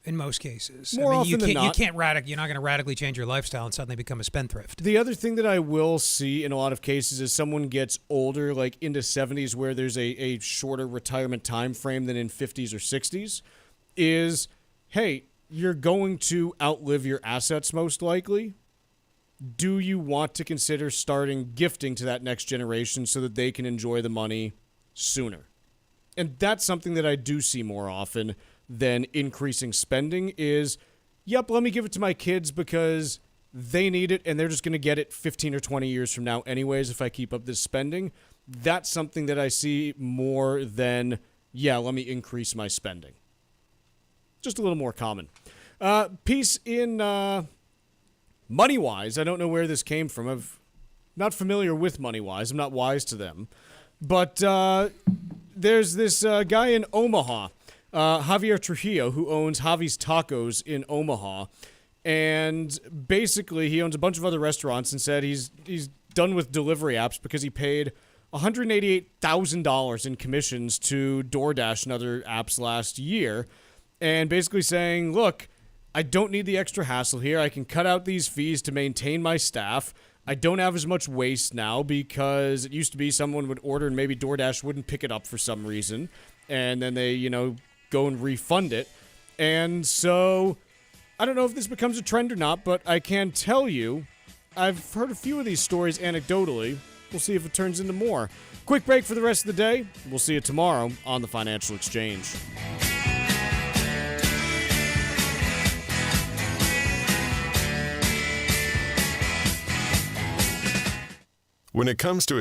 in most cases. More often than not. You're not going to radically change your lifestyle and suddenly become a spendthrift. The other thing that I will see in a lot of cases is someone gets older, like into 70s, where there's a shorter retirement time frame than in 50s or 60s, is, hey, you're going to outlive your assets most likely. Do you want to consider starting gifting to that next generation so that they can enjoy the money sooner? And that's something that I do see more often than increasing spending is, yep, let me give it to my kids because they need it and they're just going to get it 15 or 20 years from now anyways if I keep up this spending. That's something that I see more than, yeah, let me increase my spending. Just a little more common. Piece in MoneyWise. I don't know where this came from. I'm not familiar with MoneyWise. I'm not wise to them. But there's this guy in Omaha, Javier Trujillo, who owns Javi's Tacos in Omaha. And basically, he owns a bunch of other restaurants and said he's done with delivery apps because he paid $188,000 in commissions to DoorDash and other apps last year. And basically saying, look, I don't need the extra hassle here. I can cut out these fees to maintain my staff. I don't have as much waste now because it used to be someone would order and maybe DoorDash wouldn't pick it up for some reason. And then they, go and refund it. And so I don't know if this becomes a trend or not, but I can tell you I've heard a few of these stories anecdotally. We'll see if it turns into more. Quick break for the rest of the day. We'll see you tomorrow on the Financial Exchange. When it comes to